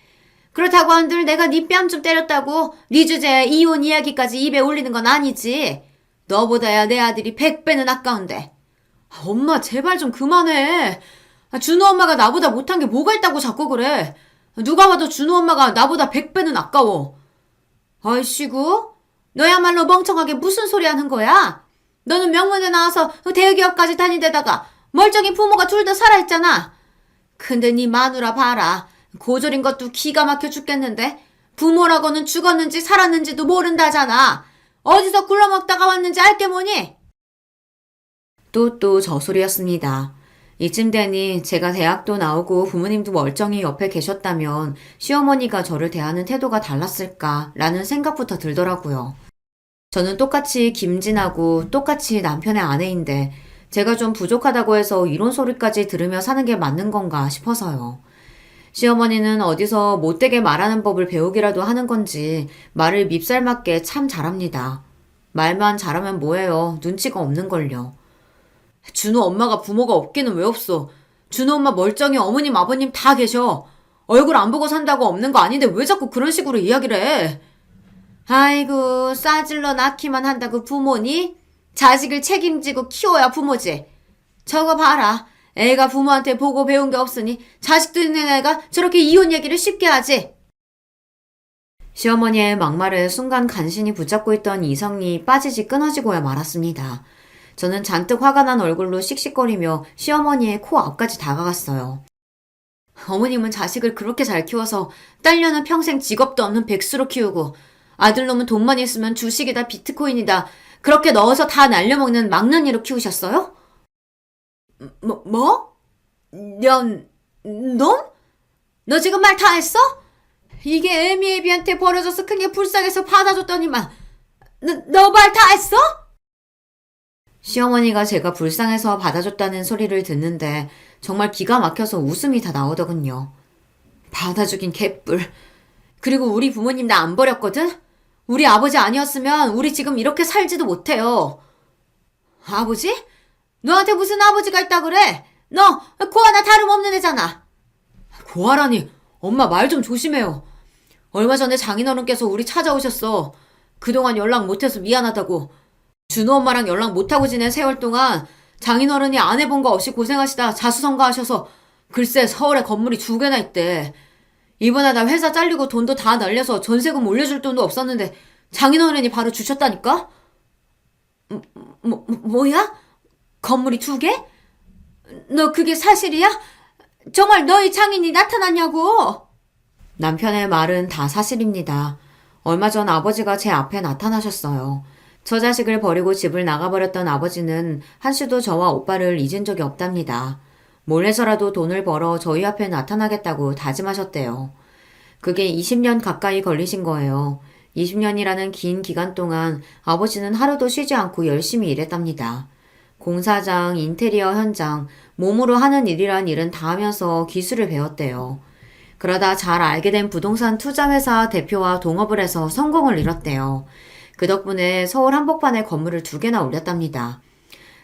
그렇다고 한들 내가 네 뺨 좀 때렸다고 네 주제에 이혼 이야기까지 입에 올리는 건 아니지. 너보다야 내 아들이 100배는 아까운데. 엄마 제발 좀 그만해. 준호 엄마가 나보다 못한 게 뭐가 있다고 자꾸 그래. 누가 봐도 준호 엄마가 나보다 100배는 아까워. 아이씨구 너야말로 멍청하게 무슨 소리 하는 거야? 너는 명문대 나와서 대기업까지 다니데다가 멀쩡히 부모가 둘 다 살아있잖아. 근데 네 마누라 봐라. 고졸인 것도 기가 막혀 죽겠는데 부모라고는 죽었는지 살았는지도 모른다잖아. 어디서 굴러먹다가 왔는지 알게 뭐니? 또 저소리였습니다. 이쯤 되니 제가 대학도 나오고 부모님도 멀쩡히 옆에 계셨다면 시어머니가 저를 대하는 태도가 달랐을까라는 생각부터 들더라고요. 저는 똑같이 김진하고 똑같이 남편의 아내인데 제가 좀 부족하다고 해서 이런 소리까지 들으며 사는 게 맞는 건가 싶어서요. 시어머니는 어디서 못되게 말하는 법을 배우기라도 하는 건지 말을 밉살맞게 참 잘합니다. 말만 잘하면 뭐예요. 눈치가 없는걸요. 준호 엄마가 부모가 없기는 왜 없어. 준호 엄마 멀쩡히 어머님 아버님 다 계셔. 얼굴 안 보고 산다고 없는 거 아닌데 왜 자꾸 그런 식으로 이야기를 해. 아이고 싸질러 낳기만 한다고 부모니? 자식을 책임지고 키워야 부모지. 저거 봐라. 애가 부모한테 보고 배운 게 없으니 자식도 있는 애가 저렇게 이혼 얘기를 쉽게 하지. 시어머니의 막말에 순간 간신히 붙잡고 있던 이성이 빠지지 끊어지고야 말았습니다. 저는 잔뜩 화가 난 얼굴로 씩씩거리며 시어머니의 코 앞까지 다가갔어요. 어머님은 자식을 그렇게 잘 키워서 딸녀는 평생 직업도 없는 백수로 키우고 아들놈은 돈만 있으면 주식이다 비트코인이다 그렇게 넣어서 다 날려먹는 망나니로 키우셨어요? 뭐? 놈? 너 지금 말 다 했어? 이게 애미애비한테 버려져서 큰 게 불쌍해서 받아줬더니만 너 말 다 했어? 시어머니가 제가 불쌍해서 받아줬다는 소리를 듣는데 정말 기가 막혀서 웃음이 다 나오더군요. 받아주긴 개뿔. 그리고 우리 부모님 나 안 버렸거든? 우리 아버지 아니었으면 우리 지금 이렇게 살지도 못해요. 아버지? 너한테 무슨 아버지가 있다 그래? 너 고아나 다름없는 애잖아. 고아라니 엄마 말 좀 조심해요. 얼마 전에 장인어른께서 우리 찾아오셨어. 그동안 연락 못해서 미안하다고. 준호 엄마랑 연락 못하고 지낸 세월 동안 장인어른이 안 해본 거 없이 고생하시다 자수성가하셔서 글쎄 서울에 건물이 2개나 있대. 이번에 나 회사 잘리고 돈도 다 날려서 전세금 올려줄 돈도 없었는데 장인어른이 바로 주셨다니까? 뭐야? 건물이 2개? 너 그게 사실이야? 정말 너희 장인이 나타났냐고? 남편의 말은 다 사실입니다. 얼마 전 아버지가 제 앞에 나타나셨어요. 저 자식을 버리고 집을 나가버렸던 아버지는 한시도 저와 오빠를 잊은 적이 없답니다. 몰래서라도 돈을 벌어 저희 앞에 나타나겠다고 다짐하셨대요. 그게 20년 가까이 걸리신 거예요. 20년이라는 긴 기간 동안 아버지는 하루도 쉬지 않고 열심히 일했답니다. 공사장, 인테리어 현장, 몸으로 하는 일이란 일은 다 하면서 기술을 배웠대요. 그러다 잘 알게 된 부동산 투자회사 대표와 동업을 해서 성공을 이뤘대요. 그 덕분에 서울 한복판에 건물을 2개나 올렸답니다.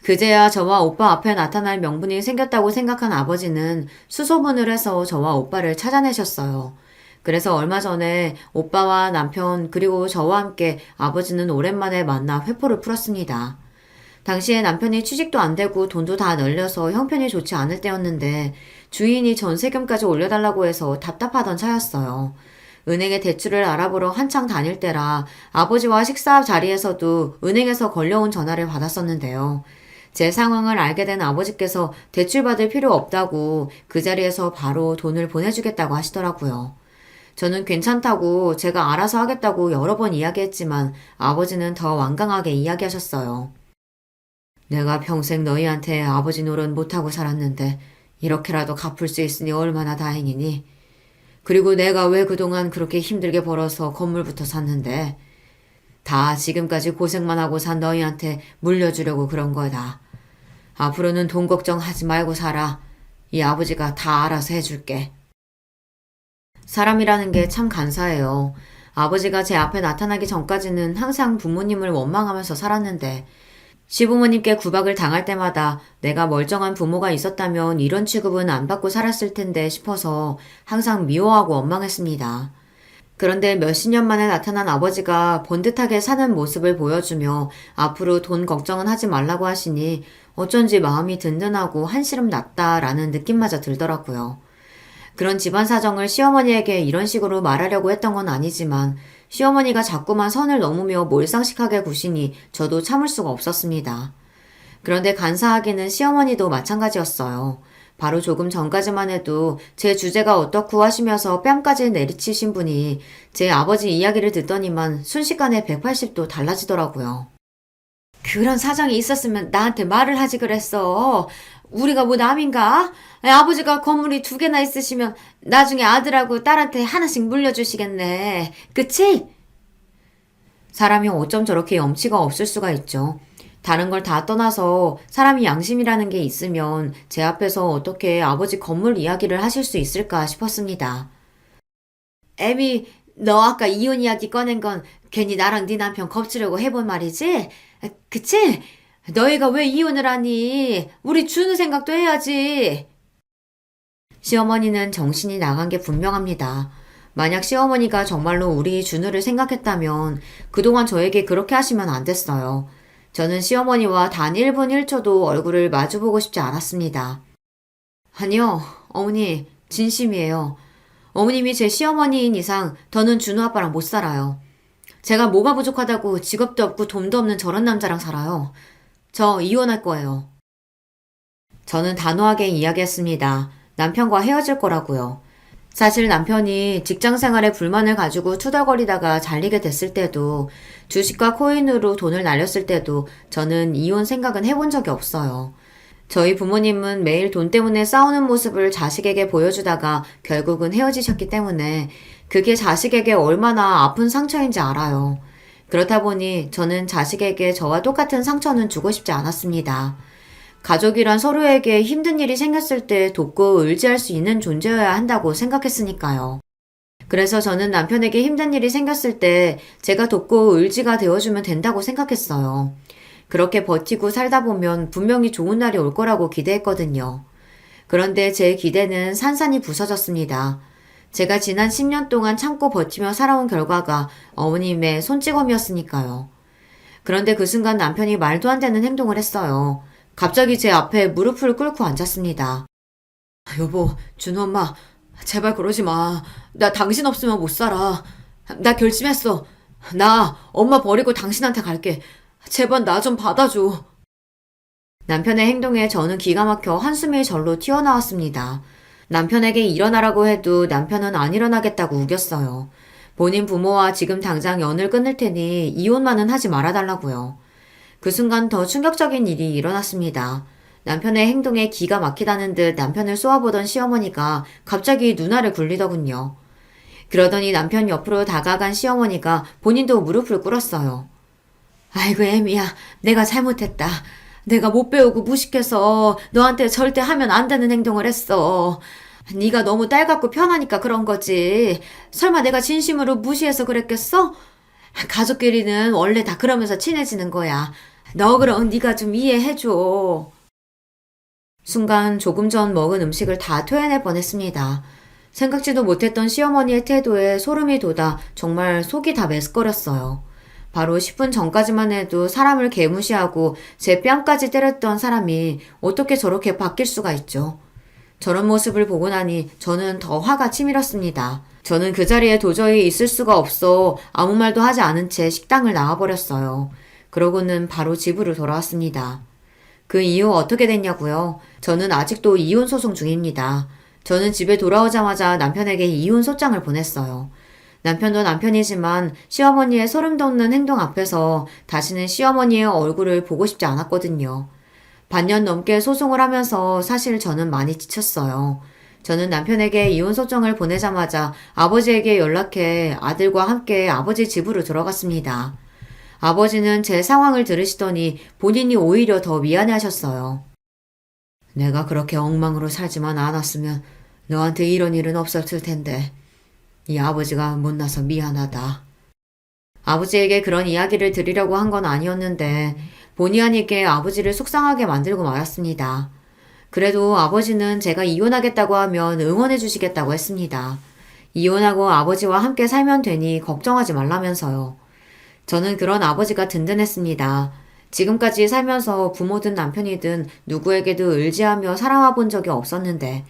그제야 저와 오빠 앞에 나타날 명분이 생겼다고 생각한 아버지는 수소문을 해서 저와 오빠를 찾아내셨어요. 그래서 얼마 전에 오빠와 남편 그리고 저와 함께 아버지는 오랜만에 만나 회포를 풀었습니다. 당시에 남편이 취직도 안 되고 돈도 다 널려서 형편이 좋지 않을 때였는데 주인이 전세금까지 올려달라고 해서 답답하던 차였어요. 은행에 대출을 알아보러 한창 다닐 때라 아버지와 식사 자리에서도 은행에서 걸려온 전화를 받았었는데요. 제 상황을 알게 된 아버지께서 대출받을 필요 없다고 그 자리에서 바로 돈을 보내주겠다고 하시더라고요. 저는 괜찮다고 제가 알아서 하겠다고 여러 번 이야기했지만 아버지는 더 완강하게 이야기하셨어요. 내가 평생 너희한테 아버지 노릇 못하고 살았는데 이렇게라도 갚을 수 있으니 얼마나 다행이니. 그리고 내가 왜 그동안 그렇게 힘들게 벌어서 건물부터 샀는데 다 지금까지 고생만 하고 산 너희한테 물려주려고 그런 거다. 앞으로는 돈 걱정하지 말고 살아. 이 아버지가 다 알아서 해줄게. 사람이라는 게 참 간사해요. 아버지가 제 앞에 나타나기 전까지는 항상 부모님을 원망하면서 살았는데 시부모님께 구박을 당할 때마다 내가 멀쩡한 부모가 있었다면 이런 취급은 안 받고 살았을 텐데 싶어서 항상 미워하고 원망했습니다. 그런데 몇십 년 만에 나타난 아버지가 번듯하게 사는 모습을 보여주며 앞으로 돈 걱정은 하지 말라고 하시니 어쩐지 마음이 든든하고 한시름 났다라는 느낌마저 들더라고요. 그런 집안 사정을 시어머니에게 이런 식으로 말하려고 했던 건 아니지만 시어머니가 자꾸만 선을 넘으며 몰상식하게 구시니 저도 참을 수가 없었습니다. 그런데 간사하게는 시어머니도 마찬가지였어요. 바로 조금 전까지만 해도 제 주제가 어떻고 하시면서 뺨까지 내리치신 분이 제 아버지 이야기를 듣더니만 순식간에 180도 달라지더라고요. 그런 사정이 있었으면 나한테 말을 하지 그랬어. 우리가 뭐 남인가? 아버지가 건물이 2개나 있으시면 나중에 아들하고 딸한테 하나씩 물려주시겠네. 그치? 사람이 어쩜 저렇게 염치가 없을 수가 있죠. 다른 걸 다 떠나서 사람이 양심이라는 게 있으면 제 앞에서 어떻게 아버지 건물 이야기를 하실 수 있을까 싶었습니다. 애미, 너 아까 이혼 이야기 꺼낸 건 괜히 나랑 네 남편 겁주려고 해본 말이지? 그치? 너희가 왜 이혼을 하니? 우리 준우 생각도 해야지. 시어머니는 정신이 나간 게 분명합니다. 만약 시어머니가 정말로 우리 준우를 생각했다면 그동안 저에게 그렇게 하시면 안 됐어요. 저는 시어머니와 단 1분 1초도 얼굴을 마주보고 싶지 않았습니다. 아니요, 어머니, 진심이에요. 어머님이 제 시어머니인 이상 더는 준우 아빠랑 못 살아요. 제가 뭐가 부족하다고 직업도 없고 돈도 없는 저런 남자랑 살아요. 저 이혼할 거예요. 저는 단호하게 이야기했습니다. 남편과 헤어질 거라고요. 사실 남편이 직장 생활에 불만을 가지고 투덜거리다가 잘리게 됐을 때도 주식과 코인으로 돈을 날렸을 때도 저는 이혼 생각은 해본 적이 없어요. 저희 부모님은 매일 돈 때문에 싸우는 모습을 자식에게 보여주다가 결국은 헤어지셨기 때문에 그게 자식에게 얼마나 아픈 상처인지 알아요. 그렇다 보니 저는 자식에게 저와 똑같은 상처는 주고 싶지 않았습니다. 가족이란 서로에게 힘든 일이 생겼을 때 돕고 의지할 수 있는 존재여야 한다고 생각했으니까요. 그래서 저는 남편에게 힘든 일이 생겼을 때 제가 돕고 의지가 되어주면 된다고 생각했어요. 그렇게 버티고 살다 보면 분명히 좋은 날이 올 거라고 기대했거든요. 그런데 제 기대는 산산이 부서졌습니다. 제가 지난 10년 동안 참고 버티며 살아온 결과가 어머님의 손찌검이었으니까요. 그런데 그 순간 남편이 말도 안 되는 행동을 했어요. 갑자기 제 앞에 무릎을 꿇고 앉았습니다. 여보, 준호 엄마, 제발 그러지 마. 나 당신 없으면 못 살아. 나 결심했어. 나 엄마 버리고 당신한테 갈게. 제발 나 좀 받아줘. 남편의 행동에 저는 기가 막혀 한숨이 절로 튀어나왔습니다. 남편에게 일어나라고 해도 남편은 안 일어나겠다고 우겼어요. 본인 부모와 지금 당장 연을 끊을 테니 이혼만은 하지 말아달라고요. 그 순간 더 충격적인 일이 일어났습니다. 남편의 행동에 기가 막히다는 듯 남편을 쏘아보던 시어머니가 갑자기 누나를 굴리더군요. 그러더니 남편 옆으로 다가간 시어머니가 본인도 무릎을 꿇었어요. 아이고 애미야, 내가 잘못했다. 내가 못 배우고 무식해서 너한테 절대 하면 안 되는 행동을 했어. 네가 너무 딸 같고 편하니까 그런 거지. 설마 내가 진심으로 무시해서 그랬겠어? 가족끼리는 원래 다 그러면서 친해지는 거야. 너 그럼 네가 좀 이해해줘. 순간 조금 전 먹은 음식을 다 토해낼 뻔했습니다. 생각지도 못했던 시어머니의 태도에 소름이 돋아 정말 속이 다 메스꺼렸어요. 바로 10분 전까지만 해도 사람을 개무시하고 제 뺨까지 때렸던 사람이 어떻게 저렇게 바뀔 수가 있죠. 저런 모습을 보고 나니 저는 더 화가 치밀었습니다. 저는 그 자리에 도저히 있을 수가 없어 아무 말도 하지 않은 채 식당을 나와버렸어요. 그러고는 바로 집으로 돌아왔습니다. 그 이후 어떻게 됐냐고요? 저는 아직도 이혼 소송 중입니다. 저는 집에 돌아오자마자 남편에게 이혼 소장을 보냈어요. 남편도 남편이지만 시어머니의 소름 돋는 행동 앞에서 다시는 시어머니의 얼굴을 보고 싶지 않았거든요. 반년 넘게 소송을 하면서 사실 저는 많이 지쳤어요. 저는 남편에게 이혼 소정을 보내자마자 아버지에게 연락해 아들과 함께 아버지 집으로 들어갔습니다. 아버지는 제 상황을 들으시더니 본인이 오히려 더 미안해 하셨어요. 내가 그렇게 엉망으로 살지만 않았으면 너한테 이런 일은 없었을 텐데. 이 아버지가 못나서 미안하다. 아버지에게 그런 이야기를 드리려고 한 건 아니었는데 본의 아니게 아버지를 속상하게 만들고 말았습니다. 그래도 아버지는 제가 이혼하겠다고 하면 응원해 주시겠다고 했습니다. 이혼하고 아버지와 함께 살면 되니 걱정하지 말라면서요. 저는 그런 아버지가 든든했습니다. 지금까지 살면서 부모든 남편이든 누구에게도 의지하며 살아와 본 적이 없었는데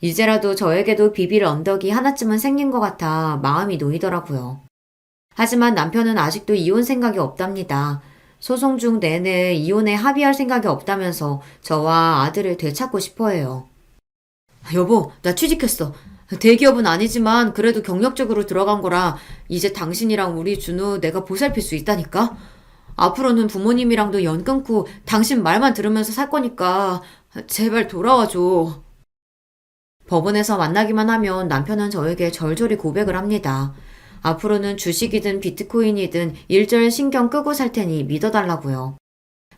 이제라도 저에게도 비빌 언덕이 하나쯤은 생긴 것 같아 마음이 놓이더라고요. 하지만 남편은 아직도 이혼 생각이 없답니다. 소송 중 내내 이혼에 합의할 생각이 없다면서 저와 아들을 되찾고 싶어 해요. 여보, 나 취직했어. 대기업은 아니지만 그래도 경력적으로 들어간 거라 이제 당신이랑 우리 준우 내가 보살필 수 있다니까? 앞으로는 부모님이랑도 연 끊고 당신 말만 들으면서 살 거니까 제발 돌아와줘. 법원에서 만나기만 하면 남편은 저에게 절절히 고백을 합니다. 앞으로는 주식이든 비트코인이든 일절 신경 끄고 살 테니 믿어달라고요.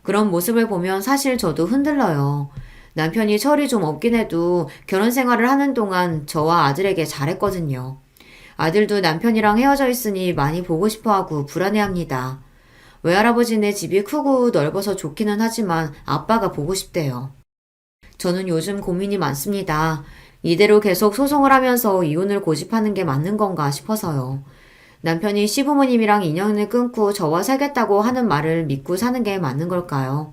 그런 모습을 보면 사실 저도 흔들려요. 남편이 철이 좀 없긴 해도 결혼 생활을 하는 동안 저와 아들에게 잘했거든요. 아들도 남편이랑 헤어져 있으니 많이 보고 싶어 하고 불안해합니다. 외할아버지네 집이 크고 넓어서 좋기는 하지만 아빠가 보고 싶대요. 저는 요즘 고민이 많습니다. 이대로 계속 소송을 하면서 이혼을 고집하는 게 맞는 건가 싶어서요. 남편이 시부모님이랑 인연을 끊고 저와 살겠다고 하는 말을 믿고 사는 게 맞는 걸까요?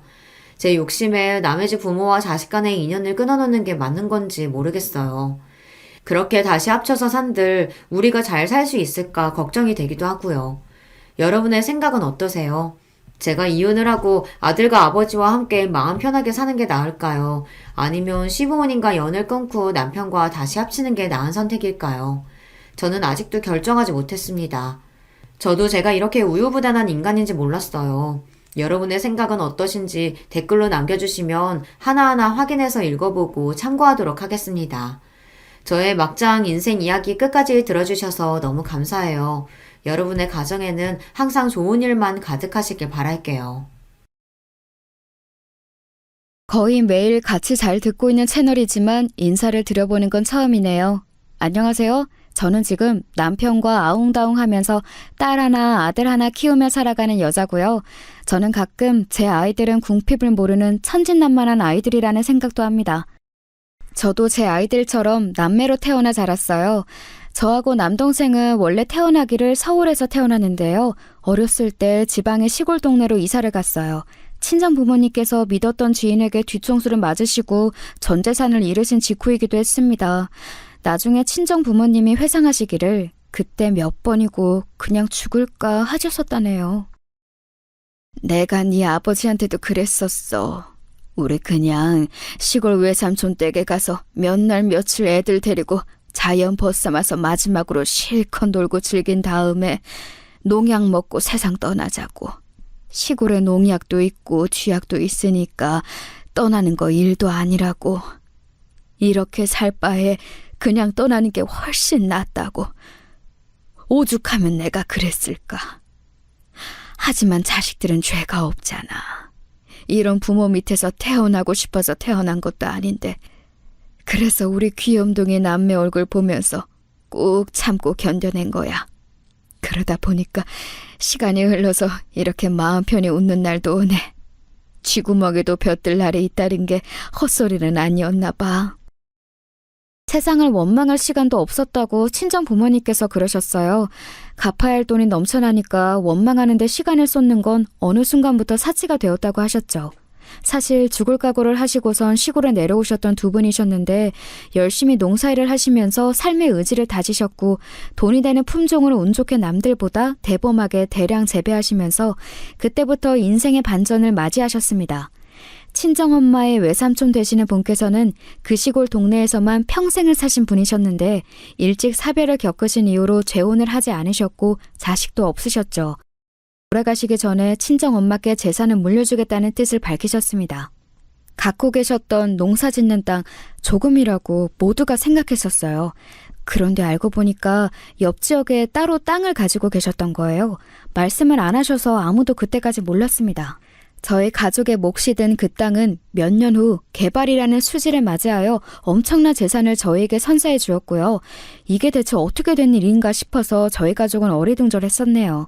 제 욕심에 남의 집 부모와 자식 간의 인연을 끊어놓는 게 맞는 건지 모르겠어요. 그렇게 다시 합쳐서 산들 우리가 잘 살 수 있을까 걱정이 되기도 하고요. 여러분의 생각은 어떠세요? 제가 이혼을 하고 아들과 아버지와 함께 마음 편하게 사는 게 나을까요? 아니면 시부모님과 연을 끊고 남편과 다시 합치는 게 나은 선택일까요? 저는 아직도 결정하지 못했습니다. 저도 제가 이렇게 우유부단한 인간인지 몰랐어요. 여러분의 생각은 어떠신지 댓글로 남겨주시면 하나하나 확인해서 읽어보고 참고하도록 하겠습니다. 저의 막장 인생 이야기 끝까지 들어주셔서 너무 감사해요. 여러분의 가정에는 항상 좋은 일만 가득하시길 바랄게요. 거의 매일 같이 잘 듣고 있는 채널이지만 인사를 드려보는 건 처음이네요. 안녕하세요. 저는 지금 남편과 아웅다웅 하면서 딸 하나, 아들 하나 키우며 살아가는 여자고요. 저는 가끔 제 아이들은 궁핍을 모르는 천진난만한 아이들이라는 생각도 합니다. 저도 제 아이들처럼 남매로 태어나 자랐어요. 저하고 남동생은 원래 태어나기를 서울에서 태어났는데요. 어렸을 때 지방의 시골 동네로 이사를 갔어요. 친정 부모님께서 믿었던 지인에게 뒤통수를 맞으시고 전 재산을 잃으신 직후이기도 했습니다. 나중에 친정 부모님이 회상하시기를 그때 몇 번이고 그냥 죽을까 하셨었다네요. 내가 네 아버지한테도 그랬었어. 우리 그냥 시골 외삼촌 댁에 가서 몇 날 며칠 애들 데리고 자연 벗삼아서 마지막으로 실컷 놀고 즐긴 다음에 농약 먹고 세상 떠나자고. 시골에 농약도 있고 쥐약도 있으니까 떠나는 거 일도 아니라고. 이렇게 살 바에 그냥 떠나는 게 훨씬 낫다고. 오죽하면 내가 그랬을까. 하지만 자식들은 죄가 없잖아. 이런 부모 밑에서 태어나고 싶어서 태어난 것도 아닌데. 그래서 우리 귀염둥이 남매 얼굴 보면서 꾹 참고 견뎌낸 거야. 그러다 보니까 시간이 흘러서 이렇게 마음 편히 웃는 날도 오네. 쥐구멍에도 볕들 날이 있다는 게 헛소리는 아니었나 봐. 세상을 원망할 시간도 없었다고 친정 부모님께서 그러셨어요. 갚아야 할 돈이 넘쳐나니까 원망하는데 시간을 쏟는 건 어느 순간부터 사치가 되었다고 하셨죠. 사실 죽을 각오를 하시고선 시골에 내려오셨던 두 분이셨는데 열심히 농사일을 하시면서 삶의 의지를 다지셨고 돈이 되는 품종으로 운 좋게 남들보다 대범하게 대량 재배하시면서 그때부터 인생의 반전을 맞이하셨습니다. 친정엄마의 외삼촌 되시는 분께서는 그 시골 동네에서만 평생을 사신 분이셨는데 일찍 사별을 겪으신 이후로 재혼을 하지 않으셨고 자식도 없으셨죠. 돌아가시기 전에 친정엄마께 재산을 물려주겠다는 뜻을 밝히셨습니다. 갖고 계셨던 농사 짓는 땅 조금이라고 모두가 생각했었어요. 그런데 알고 보니까 옆 지역에 따로 땅을 가지고 계셨던 거예요. 말씀을 안 하셔서 아무도 그때까지 몰랐습니다. 저희 가족의 몫이 된 그 땅은 몇 년 후 개발이라는 수지를 맞이하여 엄청난 재산을 저희에게 선사해 주었고요. 이게 대체 어떻게 된 일인가 싶어서 저희 가족은 어리둥절했었네요.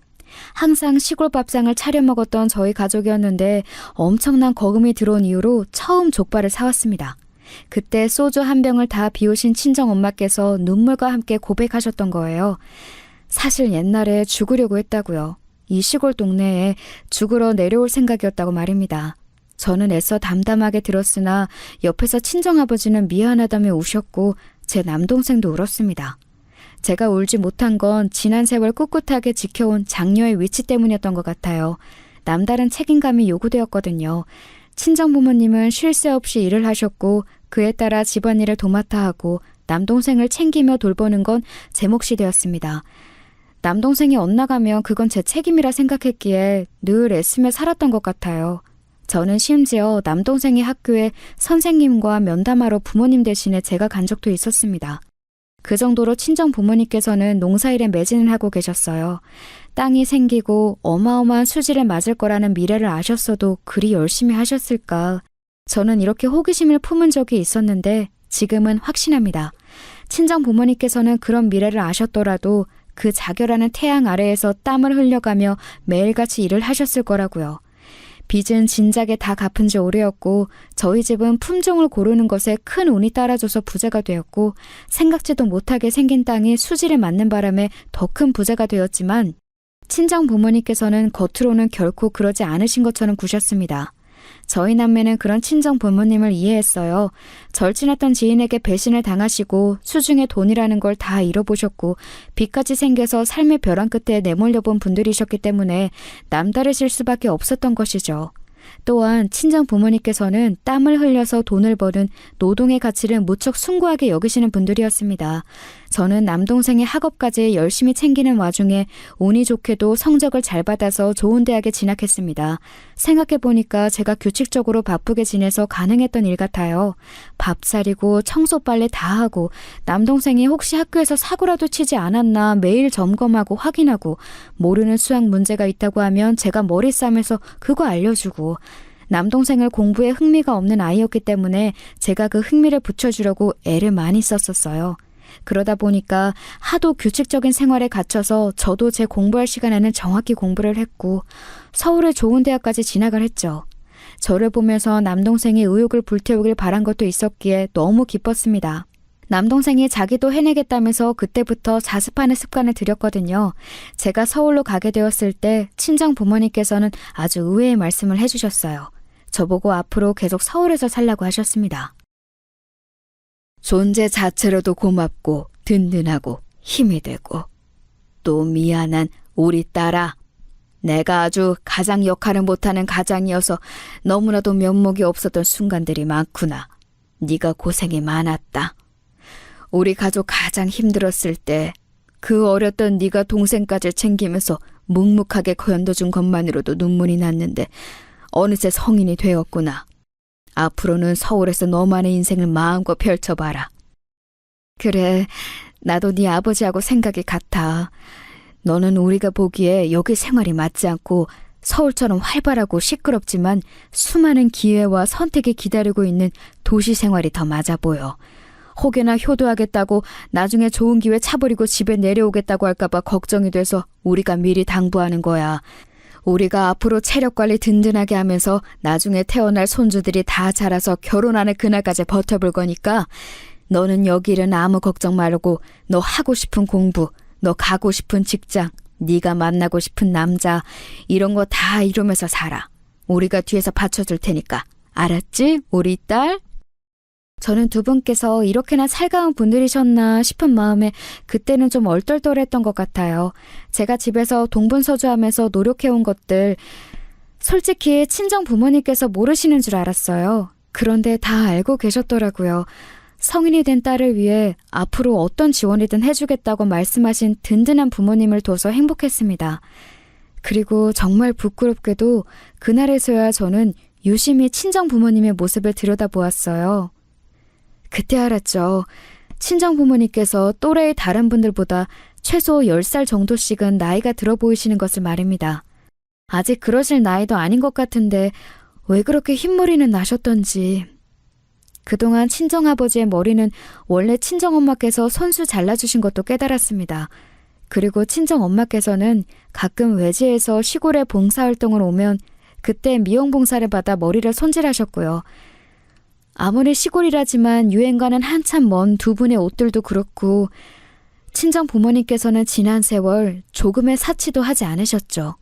항상 시골 밥상을 차려 먹었던 저희 가족이었는데 엄청난 거금이 들어온 이후로 처음 족발을 사왔습니다. 그때 소주 한 병을 다 비우신 친정엄마께서 눈물과 함께 고백하셨던 거예요. 사실 옛날에 죽으려고 했다고요. 이 시골 동네에 죽으러 내려올 생각이었다고 말입니다. 저는 애써 담담하게 들었으나 옆에서 친정아버지는 미안하다며 우셨고 제 남동생도 울었습니다. 제가 울지 못한 건 지난 세월 꿋꿋하게 지켜온 장녀의 위치 때문이었던 것 같아요. 남다른 책임감이 요구되었거든요. 친정부모님은 쉴 새 없이 일을 하셨고 그에 따라 집안일을 도맡아 하고 남동생을 챙기며 돌보는 건 제 몫이 되었습니다. 남동생이 엇나가면 그건 제 책임이라 생각했기에 늘 애쓰며 살았던 것 같아요. 저는 심지어 남동생이 학교에 선생님과 면담하러 부모님 대신에 제가 간 적도 있었습니다. 그 정도로 친정 부모님께서는 농사일에 매진을 하고 계셨어요. 땅이 생기고 어마어마한 수지를 맞을 거라는 미래를 아셨어도 그리 열심히 하셨을까. 저는 이렇게 호기심을 품은 적이 있었는데 지금은 확신합니다. 친정 부모님께서는 그런 미래를 아셨더라도 그 자결하는 태양 아래에서 땀을 흘려가며 매일같이 일을 하셨을 거라고요. 빚은 진작에 다 갚은 지 오래였고 저희 집은 품종을 고르는 것에 큰 운이 따라줘서 부자가 되었고 생각지도 못하게 생긴 땅이 수지를 맞는 바람에 더 큰 부자가 되었지만 친정 부모님께서는 겉으로는 결코 그러지 않으신 것처럼 구셨습니다. 저희 남매는 그런 친정 부모님을 이해했어요. 절친했던 지인에게 배신을 당하시고 수중에 돈이라는 걸 다 잃어보셨고 빚까지 생겨서 삶의 벼랑 끝에 내몰려 본 분들이셨기 때문에 남다르실 수밖에 없었던 것이죠. 또한 친정 부모님께서는 땀을 흘려서 돈을 버는 노동의 가치를 무척 숭고하게 여기시는 분들이었습니다. 저는 남동생의 학업까지 열심히 챙기는 와중에 운이 좋게도 성적을 잘 받아서 좋은 대학에 진학했습니다. 생각해보니까 제가 규칙적으로 바쁘게 지내서 가능했던 일 같아요. 밥 차리고 청소 빨래 다 하고 남동생이 혹시 학교에서 사고라도 치지 않았나 매일 점검하고 확인하고 모르는 수학 문제가 있다고 하면 제가 머리 싸매서 그거 알려주고 남동생을 공부에 흥미가 없는 아이였기 때문에 제가 그 흥미를 붙여주려고 애를 많이 썼었어요. 그러다 보니까 하도 규칙적인 생활에 갇혀서 저도 제 공부할 시간에는 정확히 공부를 했고 서울의 좋은 대학까지 진학을 했죠. 저를 보면서 남동생이 의욕을 불태우길 바란 것도 있었기에 너무 기뻤습니다. 남동생이 자기도 해내겠다면서 그때부터 자습하는 습관을 들였거든요. 제가 서울로 가게 되었을 때 친정 부모님께서는 아주 의외의 말씀을 해주셨어요. 저보고 앞으로 계속 서울에서 살라고 하셨습니다. 존재 자체로도 고맙고 든든하고 힘이 되고 또 미안한 우리 딸아. 내가 아주 가장 역할을 못하는 가장이어서 너무나도 면목이 없었던 순간들이 많구나. 네가 고생이 많았다. 우리 가족 가장 힘들었을 때 그 어렸던 네가 동생까지 챙기면서 묵묵하게 견뎌준 것만으로도 눈물이 났는데 어느새 성인이 되었구나. 앞으로는 서울에서 너만의 인생을 마음껏 펼쳐봐라. 그래, 나도 네 아버지하고 생각이 같아. 너는 우리가 보기에 여기 생활이 맞지 않고 서울처럼 활발하고 시끄럽지만 수많은 기회와 선택이 기다리고 있는 도시 생활이 더 맞아 보여. 혹여나 효도하겠다고 나중에 좋은 기회 차버리고 집에 내려오겠다고 할까봐 걱정이 돼서 우리가 미리 당부하는 거야. 우리가 앞으로 체력 관리 든든하게 하면서 나중에 태어날 손주들이 다 자라서 결혼하는 그날까지 버텨볼 거니까 너는 여기 일은 아무 걱정 말고 너 하고 싶은 공부, 너 가고 싶은 직장, 네가 만나고 싶은 남자 이런 거 다 이루면서 살아. 우리가 뒤에서 받쳐줄 테니까. 알았지? 우리 딸? 저는 두 분께서 이렇게나 살가운 분들이셨나 싶은 마음에 그때는 좀 얼떨떨했던 것 같아요. 제가 집에서 동분서주하면서 노력해온 것들 솔직히 친정 부모님께서 모르시는 줄 알았어요. 그런데 다 알고 계셨더라고요. 성인이 된 딸을 위해 앞으로 어떤 지원이든 해주겠다고 말씀하신 든든한 부모님을 둬서 행복했습니다. 그리고 정말 부끄럽게도 그날에서야 저는 유심히 친정 부모님의 모습을 들여다보았어요. 그때 알았죠. 친정 부모님께서 또래의 다른 분들보다 최소 10살 정도씩은 나이가 들어 보이시는 것을 말입니다. 아직 그러실 나이도 아닌 것 같은데 왜 그렇게 흰머리는 나셨던지. 그동안 친정아버지의 머리는 원래 친정엄마께서 손수 잘라주신 것도 깨달았습니다. 그리고 친정엄마께서는 가끔 외지에서 시골에 봉사활동을 오면 그때 미용봉사를 받아 머리를 손질하셨고요. 아무리 시골이라지만 유행과는 한참 먼 두 분의 옷들도 그렇고 친정 부모님께서는 지난 세월 조금의 사치도 하지 않으셨죠.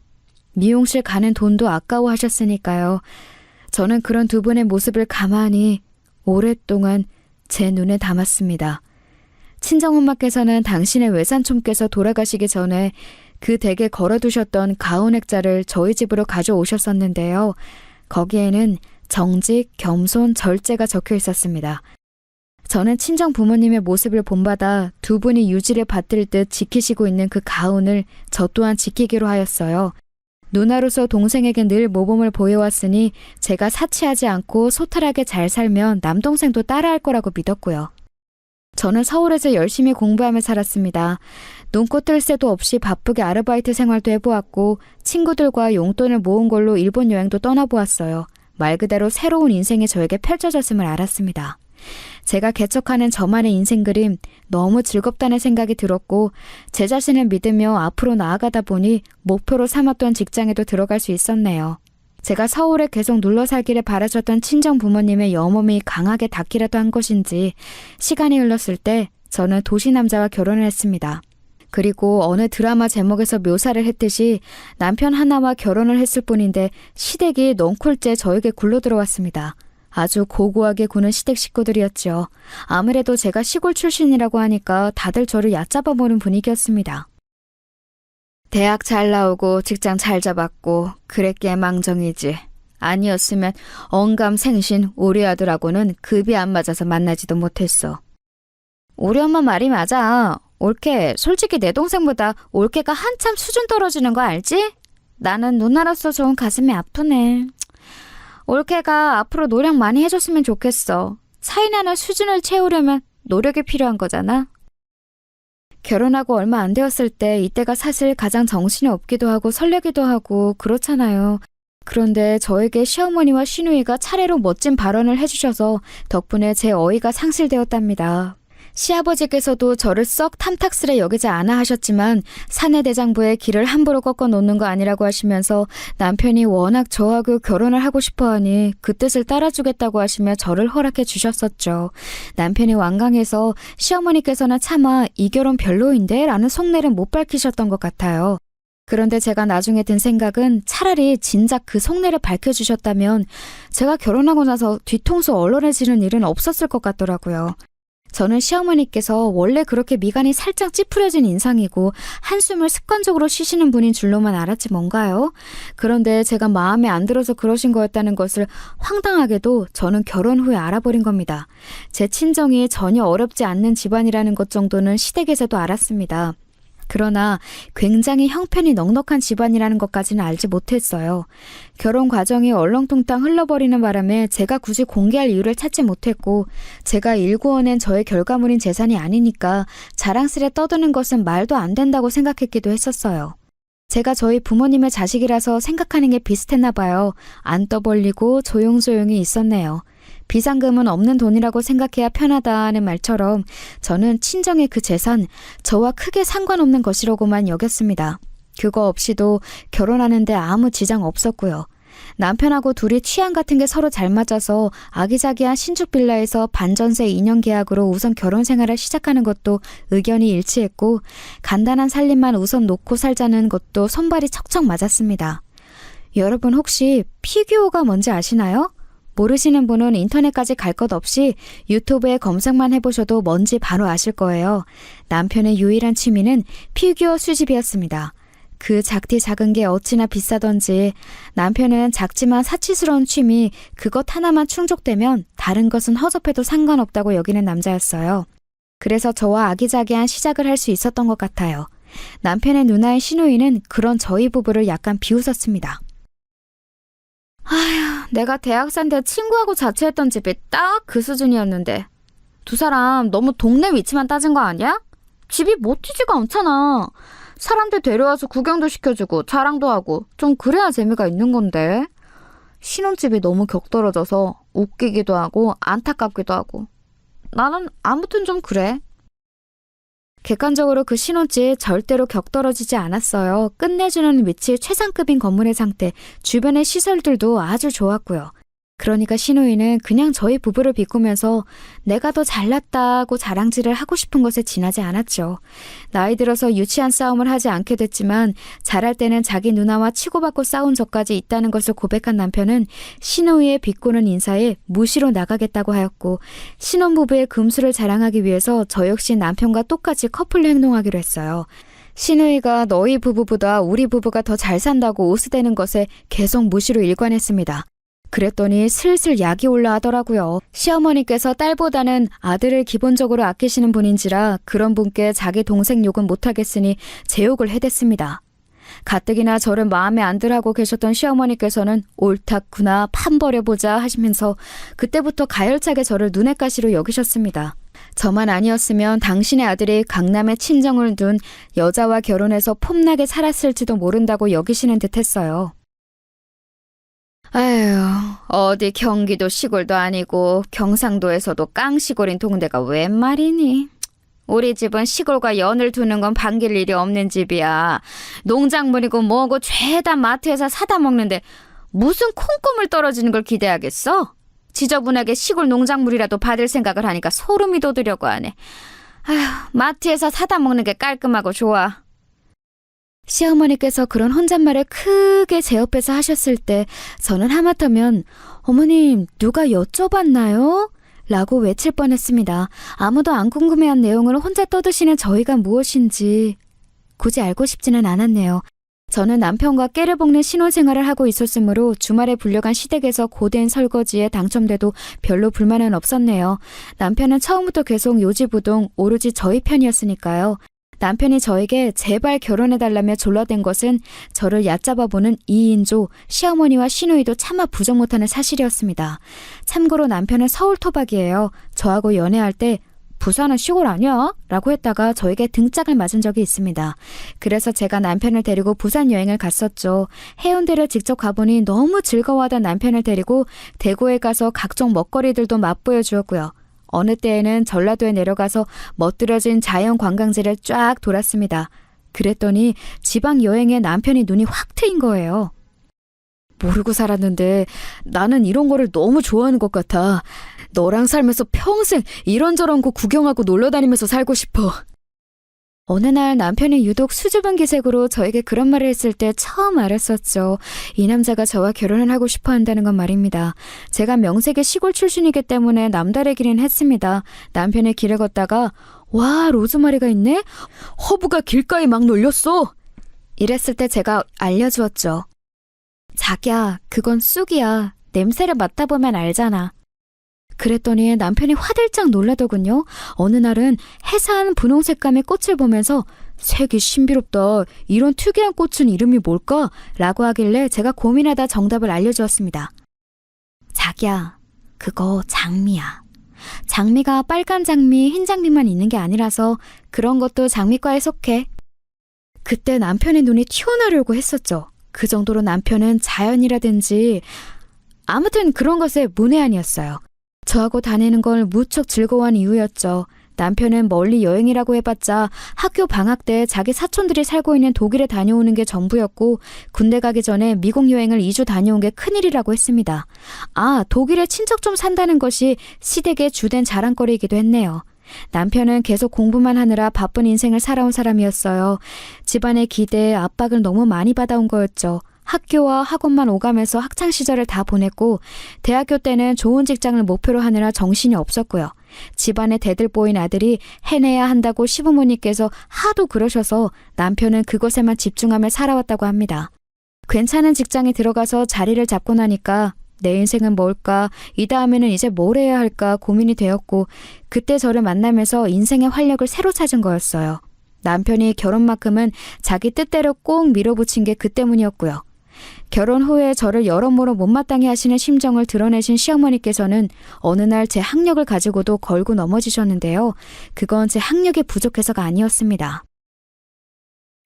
미용실 가는 돈도 아까워하셨으니까요. 저는 그런 두 분의 모습을 가만히 오랫동안 제 눈에 담았습니다. 친정엄마께서는 당신의 외삼촌께서 돌아가시기 전에 그 댁에 걸어두셨던 가운 액자를 저희 집으로 가져오셨었는데요. 거기에는 정직, 겸손, 절제가 적혀 있었습니다. 저는 친정 부모님의 모습을 본받아 두 분이 유지를 받들 듯 지키시고 있는 그 가운을 저 또한 지키기로 하였어요. 누나로서 동생에게 늘 모범을 보여왔으니 제가 사치하지 않고 소탈하게 잘 살면 남동생도 따라할 거라고 믿었고요. 저는 서울에서 열심히 공부하며 살았습니다. 눈코 뜰 새도 없이 바쁘게 아르바이트 생활도 해보았고 친구들과 용돈을 모은 걸로 일본 여행도 떠나보았어요. 말 그대로 새로운 인생이 저에게 펼쳐졌음을 알았습니다. 제가 개척하는 저만의 인생 그림 너무 즐겁다는 생각이 들었고 제 자신을 믿으며 앞으로 나아가다 보니 목표로 삼았던 직장에도 들어갈 수 있었네요. 제가 서울에 계속 눌러 살기를 바라셨던 친정 부모님의 염원이 강하게 닿기라도 한 것인지 시간이 흘렀을 때 저는 도시 남자와 결혼을 했습니다. 그리고 어느 드라마 제목에서 묘사를 했듯이 남편 하나와 결혼을 했을 뿐인데 시댁이 넝쿨째 저에게 굴러들어왔습니다. 아주 고고하게 구는 시댁 식구들이었죠. 아무래도 제가 시골 출신이라고 하니까 다들 저를 얕잡아 보는 분위기였습니다. 대학 잘 나오고 직장 잘 잡았고 그랬기에 망정이지. 아니었으면 언감생신 우리 아들하고는 급이 안 맞아서 만나지도 못했어. 우리 엄마 말이 맞아. 올케, 솔직히 내 동생보다 올케가 한참 수준 떨어지는 거 알지? 나는 누나로서 좋은 가슴이 아프네. 올케가 앞으로 노력 많이 해줬으면 좋겠어. 차이나는 수준을 채우려면 노력이 필요한 거잖아. 결혼하고 얼마 안 되었을 때 이때가 사실 가장 정신이 없기도 하고 설레기도 하고 그렇잖아요. 그런데 저에게 시어머니와 시누이가 차례로 멋진 발언을 해주셔서 덕분에 제 어이가 상실되었답니다. 시아버지께서도 저를 썩 탐탁스레 여기지 않아 하셨지만 사내대장부의 길을 함부로 꺾어 놓는 거 아니라고 하시면서 남편이 워낙 저하고 결혼을 하고 싶어하니 그 뜻을 따라주겠다고 하시며 저를 허락해 주셨었죠. 남편이 완강해서 시어머니께서는 차마 이 결혼 별로인데 라는 속내를 못 밝히셨던 것 같아요. 그런데 제가 나중에 든 생각은 차라리 진작 그 속내를 밝혀주셨다면 제가 결혼하고 나서 뒤통수 얼얼해지는 일은 없었을 것 같더라고요. 저는 시어머니께서 원래 그렇게 미간이 살짝 찌푸려진 인상이고 한숨을 습관적으로 쉬시는 분인 줄로만 알았지 뭔가요? 그런데 제가 마음에 안 들어서 그러신 거였다는 것을 황당하게도 저는 결혼 후에 알아버린 겁니다. 제 친정이 전혀 어렵지 않는 집안이라는 것 정도는 시댁에서도 알았습니다. 그러나 굉장히 형편이 넉넉한 집안이라는 것까지는 알지 못했어요. 결혼 과정이 얼렁뚱땅 흘러버리는 바람에 제가 굳이 공개할 이유를 찾지 못했고 제가 일구어낸 저의 결과물인 재산이 아니니까 자랑스레 떠드는 것은 말도 안 된다고 생각했기도 했었어요. 제가 저희 부모님의 자식이라서 생각하는 게 비슷했나 봐요. 안 떠벌리고 조용조용히 있었네요. 비상금은 없는 돈이라고 생각해야 편하다는 말처럼 저는 친정의 그 재산, 저와 크게 상관없는 것이라고만 여겼습니다. 그거 없이도 결혼하는데 아무 지장 없었고요. 남편하고 둘이 취향 같은 게 서로 잘 맞아서 아기자기한 신축 빌라에서 반전세 2년 계약으로 우선 결혼 생활을 시작하는 것도 의견이 일치했고 간단한 살림만 우선 놓고 살자는 것도 손발이 척척 맞았습니다. 여러분 혹시 피규어가 뭔지 아시나요? 모르시는 분은 인터넷까지 갈 것 없이 유튜브에 검색만 해보셔도 뭔지 바로 아실 거예요. 남편의 유일한 취미는 피규어 수집이었습니다. 그 작디 작은 게 어찌나 비싸던지 남편은 작지만 사치스러운 취미 그것 하나만 충족되면 다른 것은 허접해도 상관없다고 여기는 남자였어요. 그래서 저와 아기자기한 시작을 할 수 있었던 것 같아요. 남편의 누나의 시누이는 그런 저희 부부를 약간 비웃었습니다. 아휴, 내가 대학생 때 친구하고 자취했던 집이 딱 그 수준이었는데 두 사람 너무 동네 위치만 따진 거 아니야? 집이 멋지지가 않잖아. 사람들 데려와서 구경도 시켜주고 자랑도 하고 좀 그래야 재미가 있는 건데. 신혼집이 너무 격떨어져서 웃기기도 하고 안타깝기도 하고. 나는 아무튼 좀 그래. 객관적으로 그 신혼집 절대로 격떨어지지 않았어요. 끝내주는 위치 최상급인 건물의 상태, 주변의 시설들도 아주 좋았고요. 그러니까 신우이는 그냥 저희 부부를 비꾸면서 내가 더 잘났다고 자랑질을 하고 싶은 것에 지나지 않았죠. 나이 들어서 유치한 싸움을 하지 않게 됐지만 잘할 때는 자기 누나와 치고받고 싸운 적까지 있다는 것을 고백한 남편은 신우이의 비꼬는 인사에 무시로 나가겠다고 하였고, 신혼부부의 금수를 자랑하기 위해서 저 역시 남편과 똑같이 커플로 행동하기로 했어요. 신우이가 너희 부부보다 우리 부부가 더 잘 산다고 오스대는 것에 계속 무시로 일관했습니다. 그랬더니 슬슬 약이 올라하더라고요. 시어머니께서 딸보다는 아들을 기본적으로 아끼시는 분인지라 그런 분께 자기 동생 욕은 못하겠으니 제 욕을 해댔습니다. 가뜩이나 저를 마음에 안 들하고 계셨던 시어머니께서는 옳다구나 판버려보자 하시면서 그때부터 가열차게 저를 눈엣 가시로 여기셨습니다. 저만 아니었으면 당신의 아들이 강남에 친정을 둔 여자와 결혼해서 폼나게 살았을지도 모른다고 여기시는 듯 했어요. 아휴, 어디 경기도 시골도 아니고 경상도에서도 깡시골인 동네가 웬 말이니? 우리 집은 시골과 연을 두는 건 반길 일이 없는 집이야. 농작물이고 뭐고 죄다 마트에서 사다 먹는데 무슨 콩고물 떨어지는 걸 기대하겠어? 지저분하게 시골 농작물이라도 받을 생각을 하니까 소름이 돋으려고 하네. 아휴, 마트에서 사다 먹는 게 깔끔하고 좋아. 시어머니께서 그런 혼잣말을 크게 제 옆에서 하셨을 때 저는 하마터면 어머님 누가 여쭤봤나요? 라고 외칠 뻔했습니다. 아무도 안 궁금해한 내용을 혼자 떠드시는 저희가 무엇인지 굳이 알고 싶지는 않았네요. 저는 남편과 깨를 볶는 신혼생활을 하고 있었으므로 주말에 불려간 시댁에서 고된 설거지에 당첨돼도 별로 불만은 없었네요. 남편은 처음부터 계속 요지부동 오로지 저희 편이었으니까요. 남편이 저에게 제발 결혼해달라며 졸라댄 것은 저를 얕잡아보는 이인조, 시어머니와 시누이도 차마 부정 못하는 사실이었습니다. 참고로 남편은 서울 토박이에요. 저하고 연애할 때 부산은 시골 아니야? 라고 했다가 저에게 등짝을 맞은 적이 있습니다. 그래서 제가 남편을 데리고 부산 여행을 갔었죠. 해운대를 직접 가보니 너무 즐거워하던 남편을 데리고 대구에 가서 각종 먹거리들도 맛보여 주었고요. 어느 때에는 전라도에 내려가서 멋들어진 자연 관광지를 쫙 돌았습니다. 그랬더니 지방 여행에 남편이 눈이 확 트인 거예요. 모르고 살았는데 나는 이런 거를 너무 좋아하는 것 같아. 너랑 살면서 평생 이런저런 곳 구경하고 놀러다니면서 살고 싶어. 어느 날 남편이 유독 수줍은 기색으로 저에게 그런 말을 했을 때 처음 알았었죠. 이 남자가 저와 결혼을 하고 싶어 한다는 건 말입니다. 제가 명색의 시골 출신이기 때문에 남다르기는 했습니다. 남편의 길을 걷다가 와, 로즈마리가 있네? 허브가 길가에 막 놀렸어. 이랬을 때 제가 알려주었죠. 자기야, 그건 쑥이야. 냄새를 맡아보면 알잖아. 그랬더니 남편이 화들짝 놀라더군요. 어느 날은 해산 분홍 색감의 꽃을 보면서 색이 신비롭다. 이런 특이한 꽃은 이름이 뭘까? 라고 하길래 제가 고민하다 정답을 알려주었습니다. 자기야, 그거 장미야. 장미가 빨간 장미, 흰 장미만 있는 게 아니라서 그런 것도 장미과에 속해. 그때 남편의 눈이 튀어나오려고 했었죠. 그 정도로 남편은 자연이라든지 아무튼 그런 것에 문외한이었어요. 저하고 다니는 걸 무척 즐거워한 이유였죠. 남편은 멀리 여행이라고 해봤자 학교 방학 때 자기 사촌들이 살고 있는 독일에 다녀오는 게 전부였고 군대 가기 전에 미국 여행을 2주 다녀온 게 큰일이라고 했습니다. 아, 독일에 친척 좀 산다는 것이 시댁의 주된 자랑거리이기도 했네요. 남편은 계속 공부만 하느라 바쁜 인생을 살아온 사람이었어요. 집안의 기대에 압박을 너무 많이 받아온 거였죠. 학교와 학원만 오가면서 학창시절을 다 보냈고 대학교 때는 좋은 직장을 목표로 하느라 정신이 없었고요. 집안에 대들보인 아들이 해내야 한다고 시부모님께서 하도 그러셔서 남편은 그것에만 집중하며 살아왔다고 합니다. 괜찮은 직장에 들어가서 자리를 잡고 나니까 내 인생은 뭘까? 이 다음에는 이제 뭘 해야 할까 고민이 되었고 그때 저를 만나면서 인생의 활력을 새로 찾은 거였어요. 남편이 결혼만큼은 자기 뜻대로 꼭 밀어붙인 게 그 때문이었고요. 결혼 후에 저를 여러모로 못마땅해 하시는 심정을 드러내신 시어머니께서는 어느 날 제 학력을 가지고도 걸고 넘어지셨는데요. 그건 제 학력이 부족해서가 아니었습니다.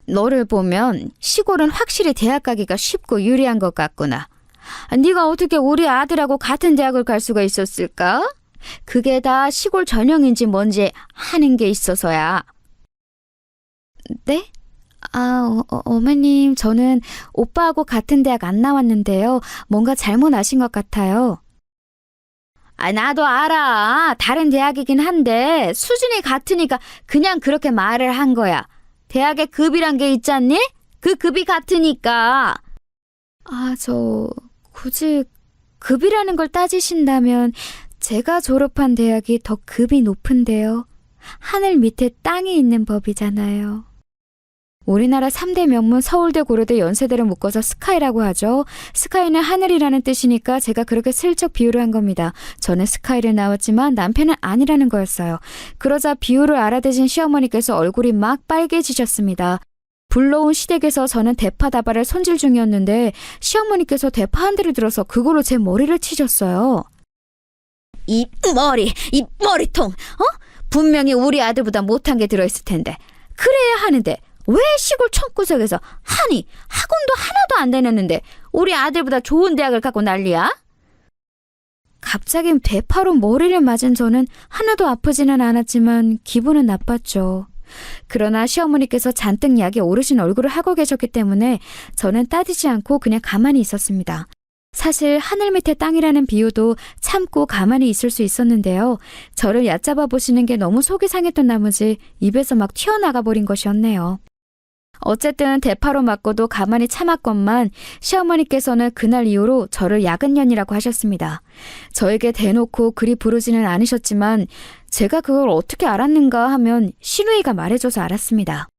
너를 보면 시골은 확실히 대학 가기가 쉽고 유리한 것 같구나. 네가 어떻게 우리 아들하고 같은 대학을 갈 수가 있었을까? 그게 다 시골 전형인지 뭔지 하는 게 있어서야. 네? 어머님, 저는 오빠하고 같은 대학 안 나왔는데요. 뭔가 잘못 아신 것 같아요. 나도 알아. 다른 대학이긴 한데 수준이 같으니까 그냥 그렇게 말을 한 거야. 대학에 급이란 게 있잖니? 그 급이 같으니까. 굳이 급이라는 걸 따지신다면 제가 졸업한 대학이 더 급이 높은데요. 하늘 밑에 땅이 있는 법이잖아요. 우리나라 3대 명문 서울대, 고려대, 연세대를 묶어서 스카이라고 하죠. 스카이는 하늘이라는 뜻이니까 제가 그렇게 슬쩍 비유를 한 겁니다. 저는 스카이를 나왔지만 남편은 아니라는 거였어요. 그러자 비유를 알아대신 시어머니께서 얼굴이 막 빨개지셨습니다. 불러온 시댁에서 저는 대파다발을 손질 중이었는데 시어머니께서 대파 한 대를 들어서 그걸로 제 머리를 치셨어요. 이 머리통, 분명히 우리 아들보다 못한 게 들어있을 텐데. 그래야 하는데 왜 시골 촌구석에서 학원도 하나도 안 다녔는데 우리 아들보다 좋은 대학을 가고 난리야? 갑자기 대파로 머리를 맞은 저는 하나도 아프지는 않았지만 기분은 나빴죠. 그러나 시어머니께서 잔뜩 약이 오르신 얼굴을 하고 계셨기 때문에 저는 따지지 않고 그냥 가만히 있었습니다. 사실 하늘 밑에 땅이라는 비유도 참고 가만히 있을 수 있었는데요. 저를 얕잡아 보시는 게 너무 속이 상했던 나머지 입에서 막 튀어나가 버린 것이었네요. 어쨌든 대파로 맞고도 가만히 참았건만 시어머니께서는 그날 이후로 저를 야근년이라고 하셨습니다. 저에게 대놓고 그리 부르지는 않으셨지만 제가 그걸 어떻게 알았는가 하면 시누이가 말해줘서 알았습니다.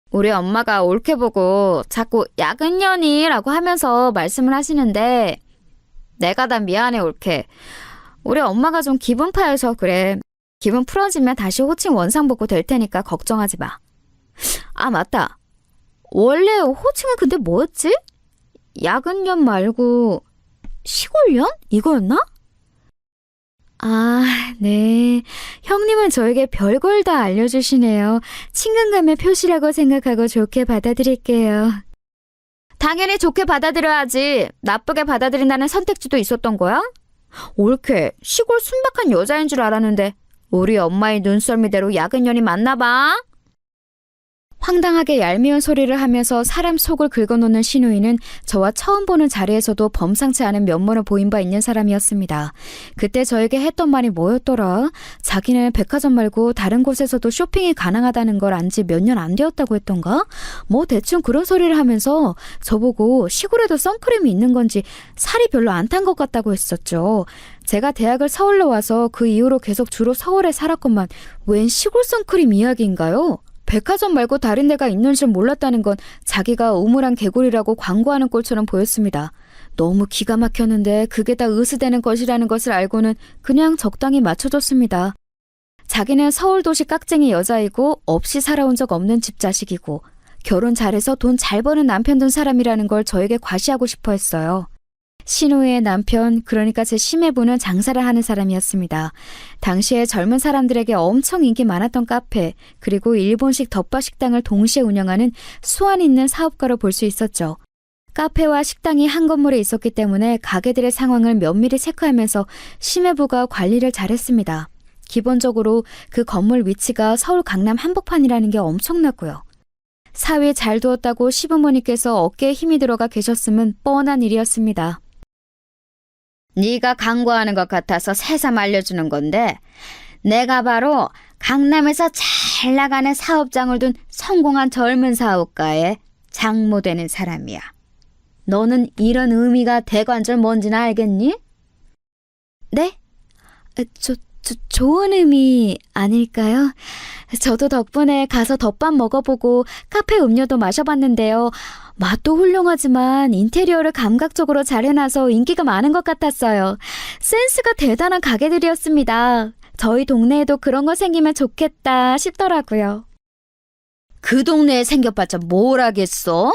우리 엄마가 옳게 보고 자꾸 야근년이라고 하면서 말씀을 하시는데 내가 다 미안해 옳게. 우리 엄마가 좀 기분 파여서 그래. 기분 풀어지면 다시 호칭 원상복구 될 테니까 걱정하지 마. 맞다. 원래 호칭은 근데 뭐였지? 야근년 말고 시골년? 이거였나? 네. 형님은 저에게 별걸 다 알려주시네요. 친근감의 표시라고 생각하고 좋게 받아들일게요. 당연히 좋게 받아들여야지. 나쁘게 받아들인다는 선택지도 있었던 거야? 옳게 시골 순박한 여자인 줄 알았는데 우리 엄마의 눈썰미대로 야근년이 맞나 봐. 황당하게 얄미운 소리를 하면서 사람 속을 긁어놓는 시누이는 저와 처음 보는 자리에서도 범상치 않은 면모를 보인 바 있는 사람이었습니다. 그때 저에게 했던 말이 뭐였더라? 자기는 백화점 말고 다른 곳에서도 쇼핑이 가능하다는 걸 안 지 몇 년 안 되었다고 했던가? 뭐 대충 그런 소리를 하면서 저보고 시골에도 선크림이 있는 건지 살이 별로 안 탄 것 같다고 했었죠. 제가 대학을 서울로 와서 그 이후로 계속 주로 서울에 살았건만 웬 시골 선크림 이야기인가요? 백화점 말고 다른 데가 있는 줄 몰랐다는 건 자기가 우물안 개구리라고 광고하는 꼴처럼 보였습니다. 너무 기가 막혔는데 그게 다 의스대는 것이라는 것을 알고는 그냥 적당히 맞춰줬습니다. 자기는 서울도시 깍쟁이 여자이고 없이 살아온 적 없는 집 자식이고 결혼 잘해서 돈 잘 버는 남편 둔 사람이라는 걸 저에게 과시하고 싶어 했어요. 시누이의 남편, 그러니까 제 시매부는 장사를 하는 사람이었습니다. 당시에 젊은 사람들에게 엄청 인기 많았던 카페, 그리고 일본식 덮밥 식당을 동시에 운영하는 수완 있는 사업가로 볼 수 있었죠. 카페와 식당이 한 건물에 있었기 때문에 가게들의 상황을 면밀히 체크하면서 시매부가 관리를 잘했습니다. 기본적으로 그 건물 위치가 서울 강남 한복판이라는 게 엄청났고요. 사위 잘 두었다고 시부모님께서 어깨에 힘이 들어가 계셨음은 뻔한 일이었습니다. 네가 광고하는 것 같아서 새삼 알려주는 건데 내가 바로 강남에서 잘 나가는 사업장을 둔 성공한 젊은 사업가의 장모 되는 사람이야. 너는 이런 의미가 대관절 뭔지는 알겠니? 네? 좋은 의미 아닐까요? 저도 덕분에 가서 덮밥 먹어보고 카페 음료도 마셔봤는데요. 맛도 훌륭하지만 인테리어를 감각적으로 잘 해놔서 인기가 많은 것 같았어요. 센스가 대단한 가게들이었습니다. 저희 동네에도 그런 거 생기면 좋겠다 싶더라고요. 그 동네에 생겨봤자 뭘 하겠어?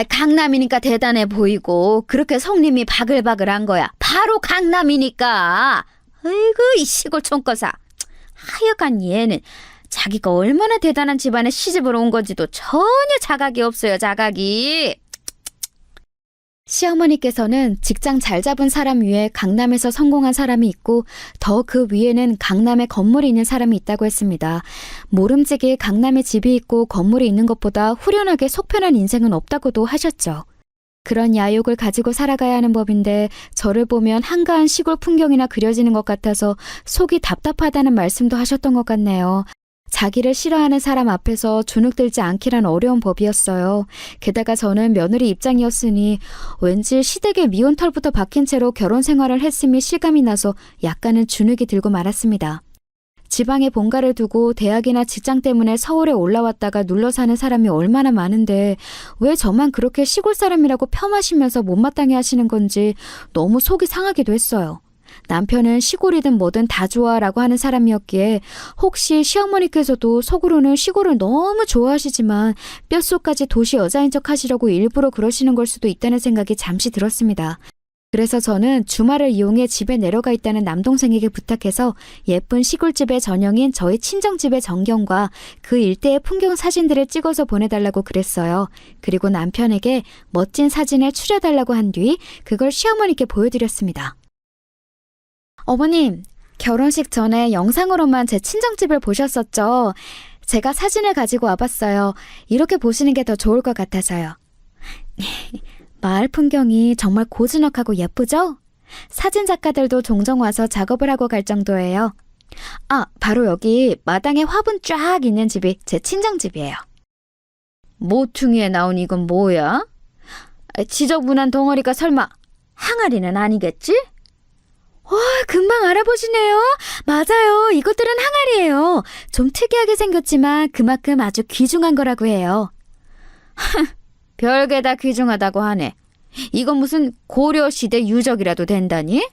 강남이니까 대단해 보이고 그렇게 손님이 바글바글한 거야. 바로 강남이니까. 아이고 이 시골 촌거사. 하여간 얘는 자기가 얼마나 대단한 집안에 시집을 온 건지도 전혀 자각이 없어요, 자각이. 시어머니께서는 직장 잘 잡은 사람 위에 강남에서 성공한 사람이 있고 더 그 위에는 강남에 건물이 있는 사람이 있다고 했습니다. 모름지기 강남에 집이 있고 건물이 있는 것보다 후련하게 속편한 인생은 없다고도 하셨죠. 그런 야욕을 가지고 살아가야 하는 법인데 저를 보면 한가한 시골 풍경이나 그려지는 것 같아서 속이 답답하다는 말씀도 하셨던 것 같네요. 자기를 싫어하는 사람 앞에서 주눅들지 않기란 어려운 법이었어요. 게다가 저는 며느리 입장이었으니 왠지 시댁에 미운 털부터 박힌 채로 결혼 생활을 했음이 실감이 나서 약간은 주눅이 들고 말았습니다. 지방에 본가를 두고 대학이나 직장 때문에 서울에 올라왔다가 눌러 사는 사람이 얼마나 많은데 왜 저만 그렇게 시골 사람이라고 폄하시면서 못마땅해 하시는 건지 너무 속이 상하기도 했어요. 남편은 시골이든 뭐든 다 좋아라고 하는 사람이었기에 혹시 시어머니께서도 속으로는 시골을 너무 좋아하시지만 뼛속까지 도시 여자인 척 하시려고 일부러 그러시는 걸 수도 있다는 생각이 잠시 들었습니다. 그래서 저는 주말을 이용해 집에 내려가 있다는 남동생에게 부탁해서 예쁜 시골집의 전형인 저희 친정집의 전경과 그 일대의 풍경 사진들을 찍어서 보내달라고 그랬어요. 그리고 남편에게 멋진 사진을 추려달라고 한 뒤 그걸 시어머니께 보여드렸습니다. 어머님, 결혼식 전에 영상으로만 제 친정집을 보셨었죠? 제가 사진을 가지고 와봤어요. 이렇게 보시는 게 더 좋을 것 같아서요. 마을 풍경이 정말 고즈넉하고 예쁘죠? 사진 작가들도 종종 와서 작업을 하고 갈 정도예요. 아, 바로 여기 마당에 화분 쫙 있는 집이 제 친정집이에요. 모퉁이에 나온 이건 뭐야? 지저분한 덩어리가 설마 항아리는 아니겠지? 와, 금방 알아보시네요. 맞아요. 이것들은 항아리예요. 좀 특이하게 생겼지만 그만큼 아주 귀중한 거라고 해요. 별게 다 귀중하다고 하네. 이건 무슨 고려시대 유적이라도 된다니?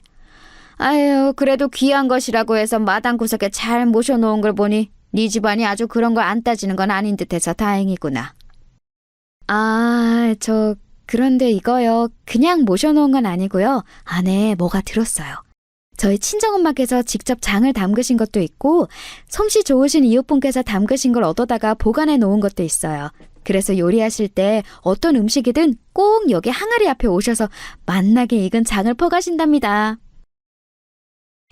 아유, 그래도 귀한 것이라고 해서 마당 구석에 잘 모셔놓은 걸 보니 네 집안이 아주 그런 걸 안 따지는 건 아닌 듯해서 다행이구나. 아, 그런데 이거요. 그냥 모셔놓은 건 아니고요. 안에 뭐가 들었어요. 저희 친정엄마께서 직접 장을 담그신 것도 있고 솜씨 좋으신 이웃분께서 담그신 걸 얻어다가 보관해 놓은 것도 있어요. 그래서 요리하실 때 어떤 음식이든 꼭 여기 항아리 앞에 오셔서 맛나게 익은 장을 퍼가신답니다.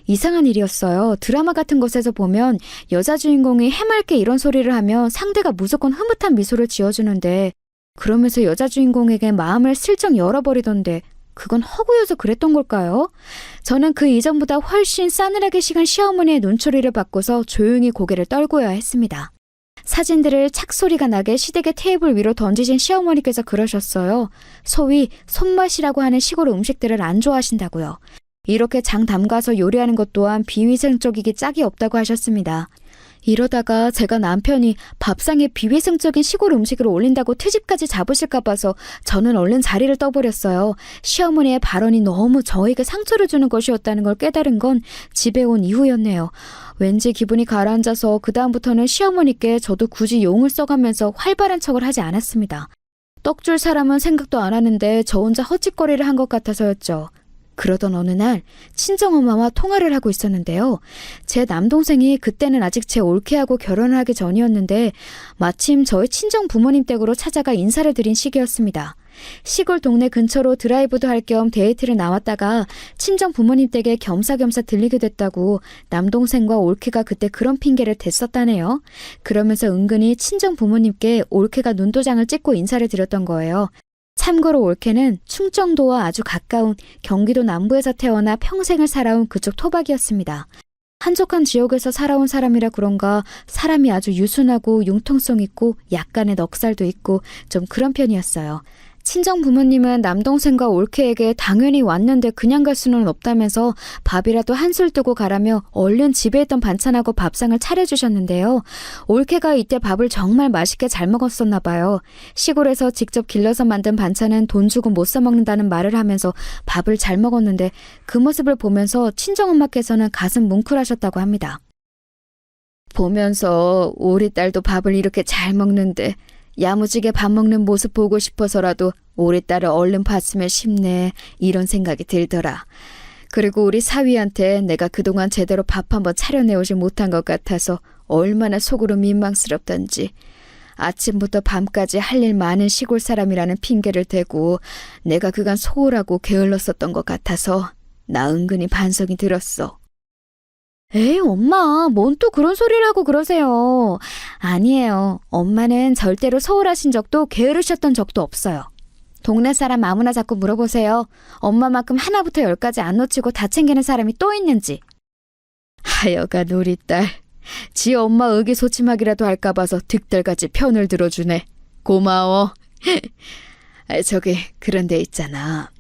이상한 일이었어요. 드라마 같은 것에서 보면 여자 주인공이 해맑게 이런 소리를 하면 상대가 무조건 흐뭇한 미소를 지어주는데 그러면서 여자 주인공에게 마음을 슬쩍 열어버리던데 그건 허구여서 그랬던 걸까요? 저는 그 이전보다 훨씬 싸늘하게 식은 시어머니의 눈초리를 받고서 조용히 고개를 떨고야 했습니다. 사진들을 착소리가 나게 시댁의 테이블 위로 던지신 시어머니께서 그러셨어요. 소위 손맛이라고 하는 시골 음식들을 안 좋아하신다고요. 이렇게 장 담가서 요리하는 것 또한 비위생적이기 짝이 없다고 하셨습니다. 이러다가 제가 남편이 밥상에 비위생적인 시골 음식을 올린다고 트집까지 잡으실까 봐서 저는 얼른 자리를 떠버렸어요. 시어머니의 발언이 너무 저에게 상처를 주는 것이었다는 걸 깨달은 건 집에 온 이후였네요. 왠지 기분이 가라앉아서 그다음부터는 시어머니께 저도 굳이 용을 써가면서 활발한 척을 하지 않았습니다. 떡줄 사람은 생각도 안 하는데 저 혼자 헛짓거리를 한 것 같아서였죠. 그러던 어느 날 친정엄마와 통화를 하고 있었는데요. 제 남동생이 그때는 아직 제 올케하고 결혼을 하기 전이었는데 마침 저희 친정 부모님 댁으로 찾아가 인사를 드린 시기였습니다. 시골 동네 근처로 드라이브도 할 겸 데이트를 나왔다가 친정 부모님 댁에 겸사겸사 들리게 됐다고 남동생과 올케가 그때 그런 핑계를 댔었다네요. 그러면서 은근히 친정 부모님께 올케가 눈도장을 찍고 인사를 드렸던 거예요. 참고로 올케는 충청도와 아주 가까운 경기도 남부에서 태어나 평생을 살아온 그쪽 토박이었습니다. 한적한 지역에서 살아온 사람이라 그런가 사람이 아주 유순하고 융통성 있고 약간의 넉살도 있고 좀 그런 편이었어요. 친정 부모님은 남동생과 올케에게 당연히 왔는데 그냥 갈 수는 없다면서 밥이라도 한술 뜨고 가라며 얼른 집에 있던 반찬하고 밥상을 차려주셨는데요. 올케가 이때 밥을 정말 맛있게 잘 먹었었나 봐요. 시골에서 직접 길러서 만든 반찬은 돈 주고 못 사 먹는다는 말을 하면서 밥을 잘 먹었는데 그 모습을 보면서 친정엄마께서는 가슴 뭉클하셨다고 합니다. 보면서 우리 딸도 밥을 이렇게 잘 먹는데 야무지게 밥 먹는 모습 보고 싶어서라도 우리 딸을 얼른 봤으면 싶네 이런 생각이 들더라. 그리고 우리 사위한테 내가 그동안 제대로 밥 한번 차려내오지 못한 것 같아서 얼마나 속으로 민망스럽던지. 아침부터 밤까지 할 일 많은 시골 사람이라는 핑계를 대고 내가 그간 소홀하고 게을렀었던 것 같아서 나 은근히 반성이 들었어. 에이, 엄마, 뭔 또 그런 소리를 하고 그러세요. 아니에요. 엄마는 절대로 소홀하신 적도 게으르셨던 적도 없어요. 동네 사람 아무나 자꾸 물어보세요. 엄마만큼 하나부터 열까지 안 놓치고 다 챙기는 사람이 또 있는지. 하여간 우리 딸, 지 엄마 의기소침하기라도 할까 봐서 득달같이 편을 들어주네. 고마워. 저기 그런데 있잖아.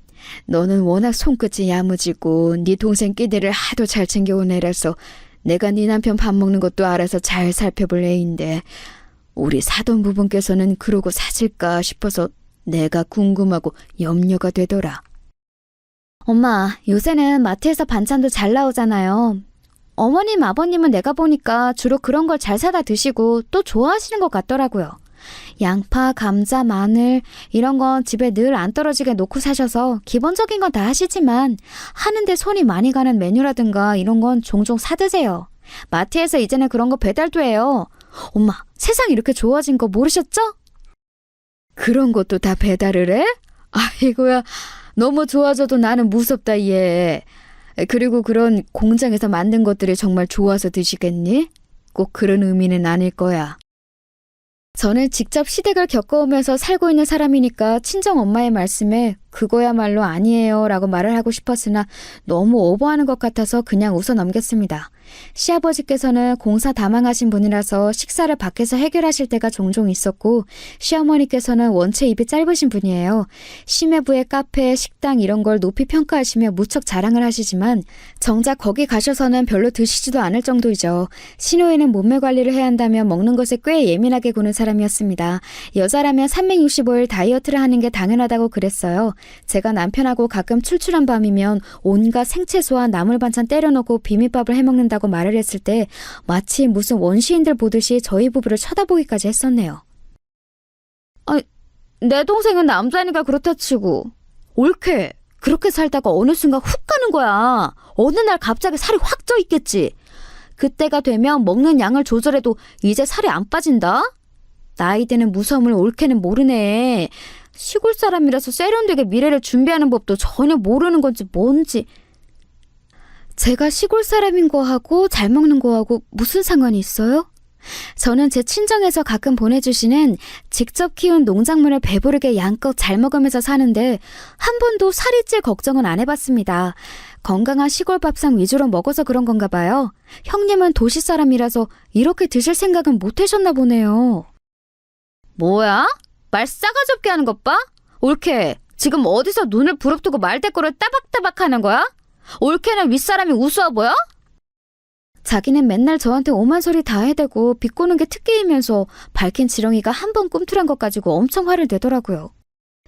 너는 워낙 손끝이 야무지고 네 동생 끼들을 하도 잘 챙겨온 애라서 내가 네 남편 밥 먹는 것도 알아서 잘 살펴볼 애인데 우리 사돈 부분께서는 그러고 사실까 싶어서 내가 궁금하고 염려가 되더라. 엄마, 요새는 마트에서 반찬도 잘 나오잖아요. 어머님, 아버님은 내가 보니까 주로 그런 걸 잘 사다 드시고 또 좋아하시는 것 같더라고요. 양파, 감자, 마늘 이런 건 집에 늘 안 떨어지게 놓고 사셔서 기본적인 건 다 하시지만 하는데 손이 많이 가는 메뉴라든가 이런 건 종종 사드세요. 마트에서 이제는 그런 거 배달도 해요. 엄마, 세상 이렇게 좋아진 거 모르셨죠? 그런 것도 다 배달을 해? 아이고야, 너무 좋아져도 나는 무섭다 얘. 그리고 그런 공장에서 만든 것들이 정말 좋아서 드시겠니? 꼭 그런 의미는 아닐 거야. 저는 직접 시댁을 겪어오면서 살고 있는 사람이니까 친정 엄마의 말씀에 그거야말로 아니에요 라고 말을 하고 싶었으나 너무 오버하는 것 같아서 그냥 웃어 넘겼습니다. 시아버지께서는 공사 다망하신 분이라서 식사를 밖에서 해결하실 때가 종종 있었고 시어머니께서는 원체 입이 짧으신 분이에요. 심해부의 카페, 식당 이런 걸 높이 평가하시며 무척 자랑을 하시지만 정작 거기 가셔서는 별로 드시지도 않을 정도이죠. 신호에는 몸매 관리를 해야 한다며 먹는 것에 꽤 예민하게 구는 사람이었습니다. 여자라면 365일 다이어트를 하는 게 당연하다고 그랬어요. 제가 남편하고 가끔 출출한 밤이면 온갖 생채소와 나물 반찬 때려넣고 비빔밥을 해먹는다고 말을 했을 때 마치 무슨 원시인들 보듯이 저희 부부를 쳐다보기까지 했었네요. 내 동생은 남자니까 그렇다 치고 옳게 그렇게 살다가 어느 순간 훅 가는 거야. 어느 날 갑자기 살이 확 쪄 있겠지. 그때가 되면 먹는 양을 조절해도 이제 살이 안 빠진다? 나이 드는 무서움을 옳게는 모르네. 시골 사람이라서 세련되게 미래를 준비하는 법도 전혀 모르는 건지 뭔지. 제가 시골 사람인 거하고 잘 먹는 거하고 무슨 상관이 있어요? 저는 제 친정에서 가끔 보내주시는 직접 키운 농작물을 배부르게 양껏 잘 먹으면서 사는데 한 번도 살이 찔 걱정은 안 해봤습니다. 건강한 시골 밥상 위주로 먹어서 그런 건가 봐요. 형님은 도시 사람이라서 이렇게 드실 생각은 못 하셨나 보네요. 뭐야? 말 싸가지 없게 하는 것 봐? 옳게 지금 어디서 눈을 부릅뜨고 말대꾸를 따박따박 하는 거야? 옳게는 윗사람이 우스워 보여? 자기는 맨날 저한테 오만 소리 다 해대고 비꼬는 게 특기이면서 밝힌 지렁이가 한 번 꿈틀한 것 가지고 엄청 화를 내더라고요.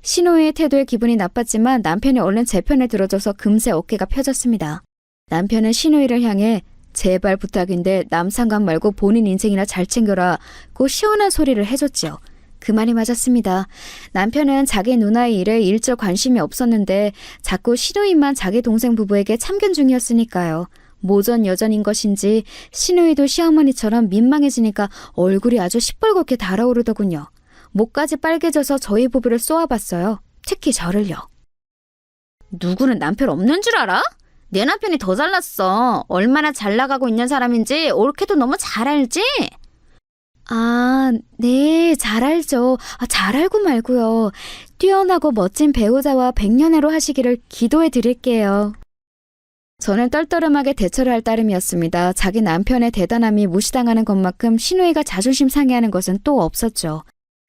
신호의 태도에 기분이 나빴지만 남편이 얼른 제 편에 들어줘서 금세 어깨가 펴졌습니다. 남편은 신호이를 향해 제발 부탁인데 남 상관 말고 본인 인생이나 잘 챙겨라고 시원한 소리를 해줬지요. 그 말이 맞았습니다. 남편은 자기 누나의 일에 일절 관심이 없었는데 자꾸 신우이만 자기 동생 부부에게 참견 중이었으니까요. 모전 여전인 것인지 신우이도 시어머니처럼 민망해지니까 얼굴이 아주 시뻘겋게 달아오르더군요. 목까지 빨개져서 저희 부부를 쏘아봤어요. 특히 저를요. 누구는 남편 없는 줄 알아? 내 남편이 더 잘났어. 얼마나 잘 나가고 있는 사람인지 옳게도 너무 잘 알지? 아, 네, 잘 알죠. 잘 알고 말고요. 뛰어나고 멋진 배우자와 백년해로 하시기를 기도해 드릴게요. 저는 떨떠름하게 대처를 할 따름이었습니다. 자기 남편의 대단함이 무시당하는 것만큼 신우이가 자존심 상해하는 것은 또 없었죠.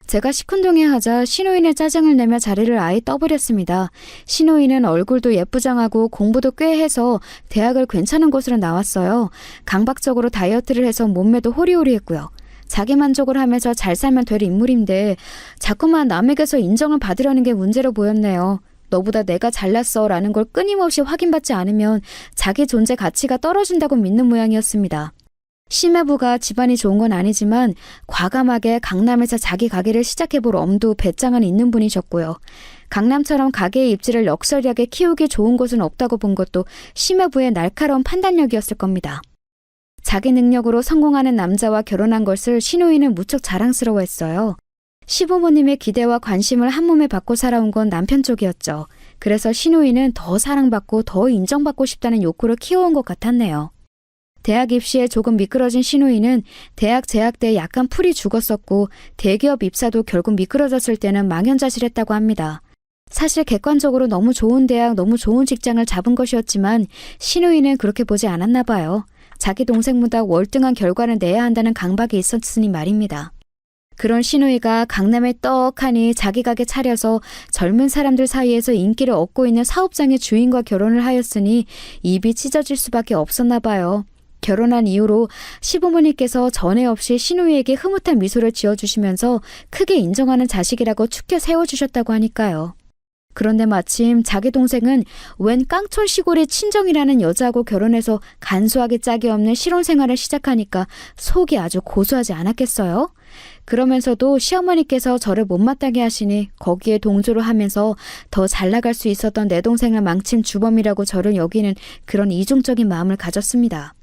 제가 시큰둥해하자 신우이는 짜증을 내며 자리를 아예 떠버렸습니다. 신우이는 얼굴도 예쁘장하고 공부도 꽤 해서 대학을 괜찮은 곳으로 나왔어요. 강박적으로 다이어트를 해서 몸매도 호리호리했고요. 자기 만족을 하면서 잘 살면 될 인물인데 자꾸만 남에게서 인정을 받으려는 게 문제로 보였네요. 너보다 내가 잘났어 라는 걸 끊임없이 확인받지 않으면 자기 존재 가치가 떨어진다고 믿는 모양이었습니다. 심해부가 집안이 좋은 건 아니지만 과감하게 강남에서 자기 가게를 시작해볼 엄두 배짱은 있는 분이셨고요. 강남처럼 가게의 입지를 럭셔리하게 키우기 좋은 곳은 없다고 본 것도 심해부의 날카로운 판단력이었을 겁니다. 자기 능력으로 성공하는 남자와 결혼한 것을 신우이는 무척 자랑스러워했어요. 시부모님의 기대와 관심을 한몸에 받고 살아온 건 남편 쪽이었죠. 그래서 신우이는 더 사랑받고 더 인정받고 싶다는 욕구를 키워온 것 같았네요. 대학 입시에 조금 미끄러진 신우이는 대학 재학 때 약간 풀이 죽었었고 대기업 입사도 결국 미끄러졌을 때는 망연자실했다고 합니다. 사실 객관적으로 너무 좋은 대학, 너무 좋은 직장을 잡은 것이었지만 신우이는 그렇게 보지 않았나 봐요. 자기 동생보다 월등한 결과를 내야 한다는 강박이 있었으니 말입니다. 그런 신우이가 강남에 떡하니 자기 가게 차려서 젊은 사람들 사이에서 인기를 얻고 있는 사업장의 주인과 결혼을 하였으니 입이 찢어질 수밖에 없었나 봐요. 결혼한 이후로 시부모님께서 전에 없이 신우이에게 흐뭇한 미소를 지어주시면서 크게 인정하는 자식이라고 축켜 세워주셨다고 하니까요. 그런데 마침 자기 동생은 웬 깡촌 시골의 친정이라는 여자하고 결혼해서 간소하게 짝이 없는 실혼 생활을 시작하니까 속이 아주 고소하지 않았겠어요? 그러면서도 시어머니께서 저를 못마땅해 하시니 거기에 동조를 하면서 더 잘 나갈 수 있었던 내 동생을 망친 주범이라고 저를 여기는 그런 이중적인 마음을 가졌습니다.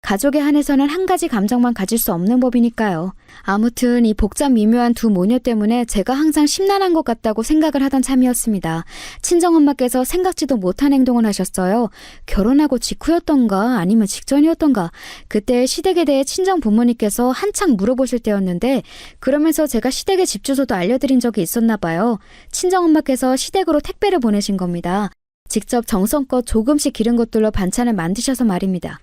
가족에 한해서는 한 가지 감정만 가질 수 없는 법이니까요. 아무튼 이 복잡 미묘한 두 모녀 때문에 제가 항상 심란한 것 같다고 생각을 하던 참이었습니다. 친정엄마께서 생각지도 못한 행동을 하셨어요. 결혼하고 직후였던가 아니면 직전이었던가 그때 시댁에 대해 친정 부모님께서 한창 물어보실 때였는데 그러면서 제가 시댁의 집 주소도 알려드린 적이 있었나 봐요. 친정엄마께서 시댁으로 택배를 보내신 겁니다. 직접 정성껏 조금씩 기른 것들로 반찬을 만드셔서 말입니다.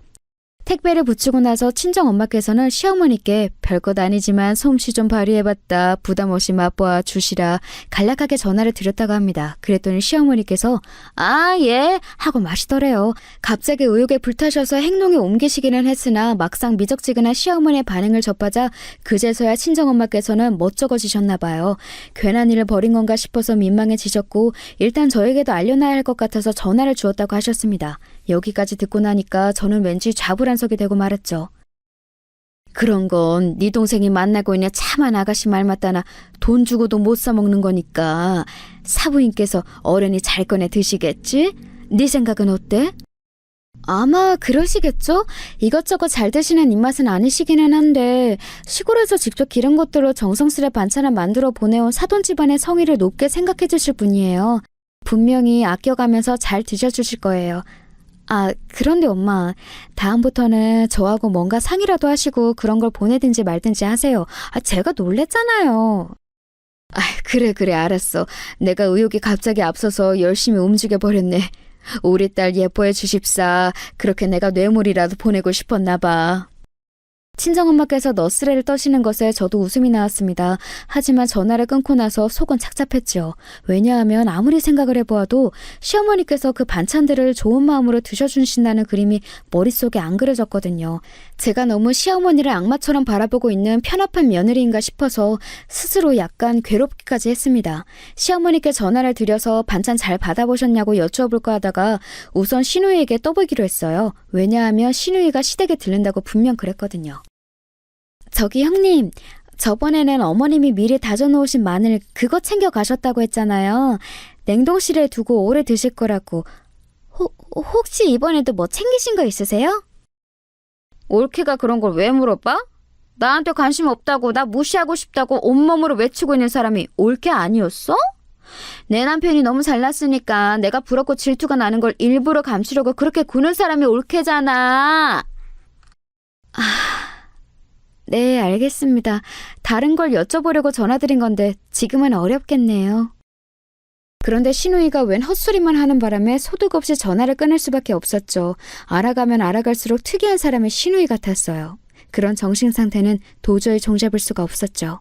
택배를 붙이고 나서 친정엄마께서는 시어머니께 별것 아니지만 솜씨 좀 발휘해봤다. 부담 없이 맛보아 주시라. 간략하게 전화를 드렸다고 합니다. 그랬더니 시어머니께서 아, 예 하고 마시더래요. 갑자기 의욕에 불타셔서 행동에 옮기시기는 했으나 막상 미적지근한 시어머니의 반응을 접하자 그제서야 친정엄마께서는 멋쩍어지셨나 봐요. 괜한 일을 벌인 건가 싶어서 민망해지셨고 일단 저에게도 알려놔야 할 것 같아서 전화를 주었다고 하셨습니다. 여기까지 듣고 나니까 저는 왠지 좌불안석이 되고 말았죠. 그런 건 네 동생이 만나고 있는 참한 아가씨 말 맞다나 돈 주고도 못 사먹는 거니까 사부인께서 어련히 잘 꺼내 드시겠지? 네 생각은 어때? 아마 그러시겠죠? 이것저것 잘 드시는 입맛은 아니시기는 한데 시골에서 직접 기른 것들로 정성스레 반찬을 만들어 보내온 사돈 집안의 성의를 높게 생각해 주실 분이에요. 분명히 아껴가면서 잘 드셔주실 거예요. 아, 그런데 엄마, 다음부터는 저하고 뭔가 상의라도 하시고 그런 걸 보내든지 말든지 하세요. 아, 제가 놀랬잖아요. 아, 그래, 알았어. 내가 의욕이 갑자기 앞서서 열심히 움직여버렸네. 우리 딸 예뻐해 주십사. 그렇게 내가 뇌물이라도 보내고 싶었나 봐. 친정엄마께서 너스레를 떠시는 것에 저도 웃음이 나왔습니다. 하지만 전화를 끊고 나서 속은 착잡했죠. 왜냐하면 아무리 생각을 해보아도 시어머니께서 그 반찬들을 좋은 마음으로 드셔주신다는 그림이 머릿속에 안 그려졌거든요. 제가 너무 시어머니를 악마처럼 바라보고 있는 편협한 며느리인가 싶어서 스스로 약간 괴롭기까지 했습니다. 시어머니께 전화를 드려서 반찬 잘 받아보셨냐고 여쭈어볼까 하다가 우선 신우이에게 떠보기로 했어요. 왜냐하면 신우이가 시댁에 들른다고 분명 그랬거든요. 저기 형님, 저번에는 어머님이 미리 다져놓으신 마늘 그거 챙겨 가셨다고 했잖아요. 냉동실에 두고 오래 드실 거라고. 혹시 이번에도 뭐 챙기신 거 있으세요? 올케가 그런 걸 왜 물어봐? 나한테 관심 없다고 나 무시하고 싶다고 온몸으로 외치고 있는 사람이 올케 아니었어? 내 남편이 너무 잘났으니까 내가 부럽고 질투가 나는 걸 일부러 감추려고 그렇게 구는 사람이 올케잖아. 네, 알겠습니다. 다른 걸 여쭤보려고 전화드린 건데 지금은 어렵겠네요. 그런데 신우이가 웬 헛소리만 하는 바람에 소득 없이 전화를 끊을 수밖에 없었죠. 알아가면 알아갈수록 특이한 사람의 신우이 같았어요. 그런 정신 상태는 도저히 종잡을 수가 없었죠.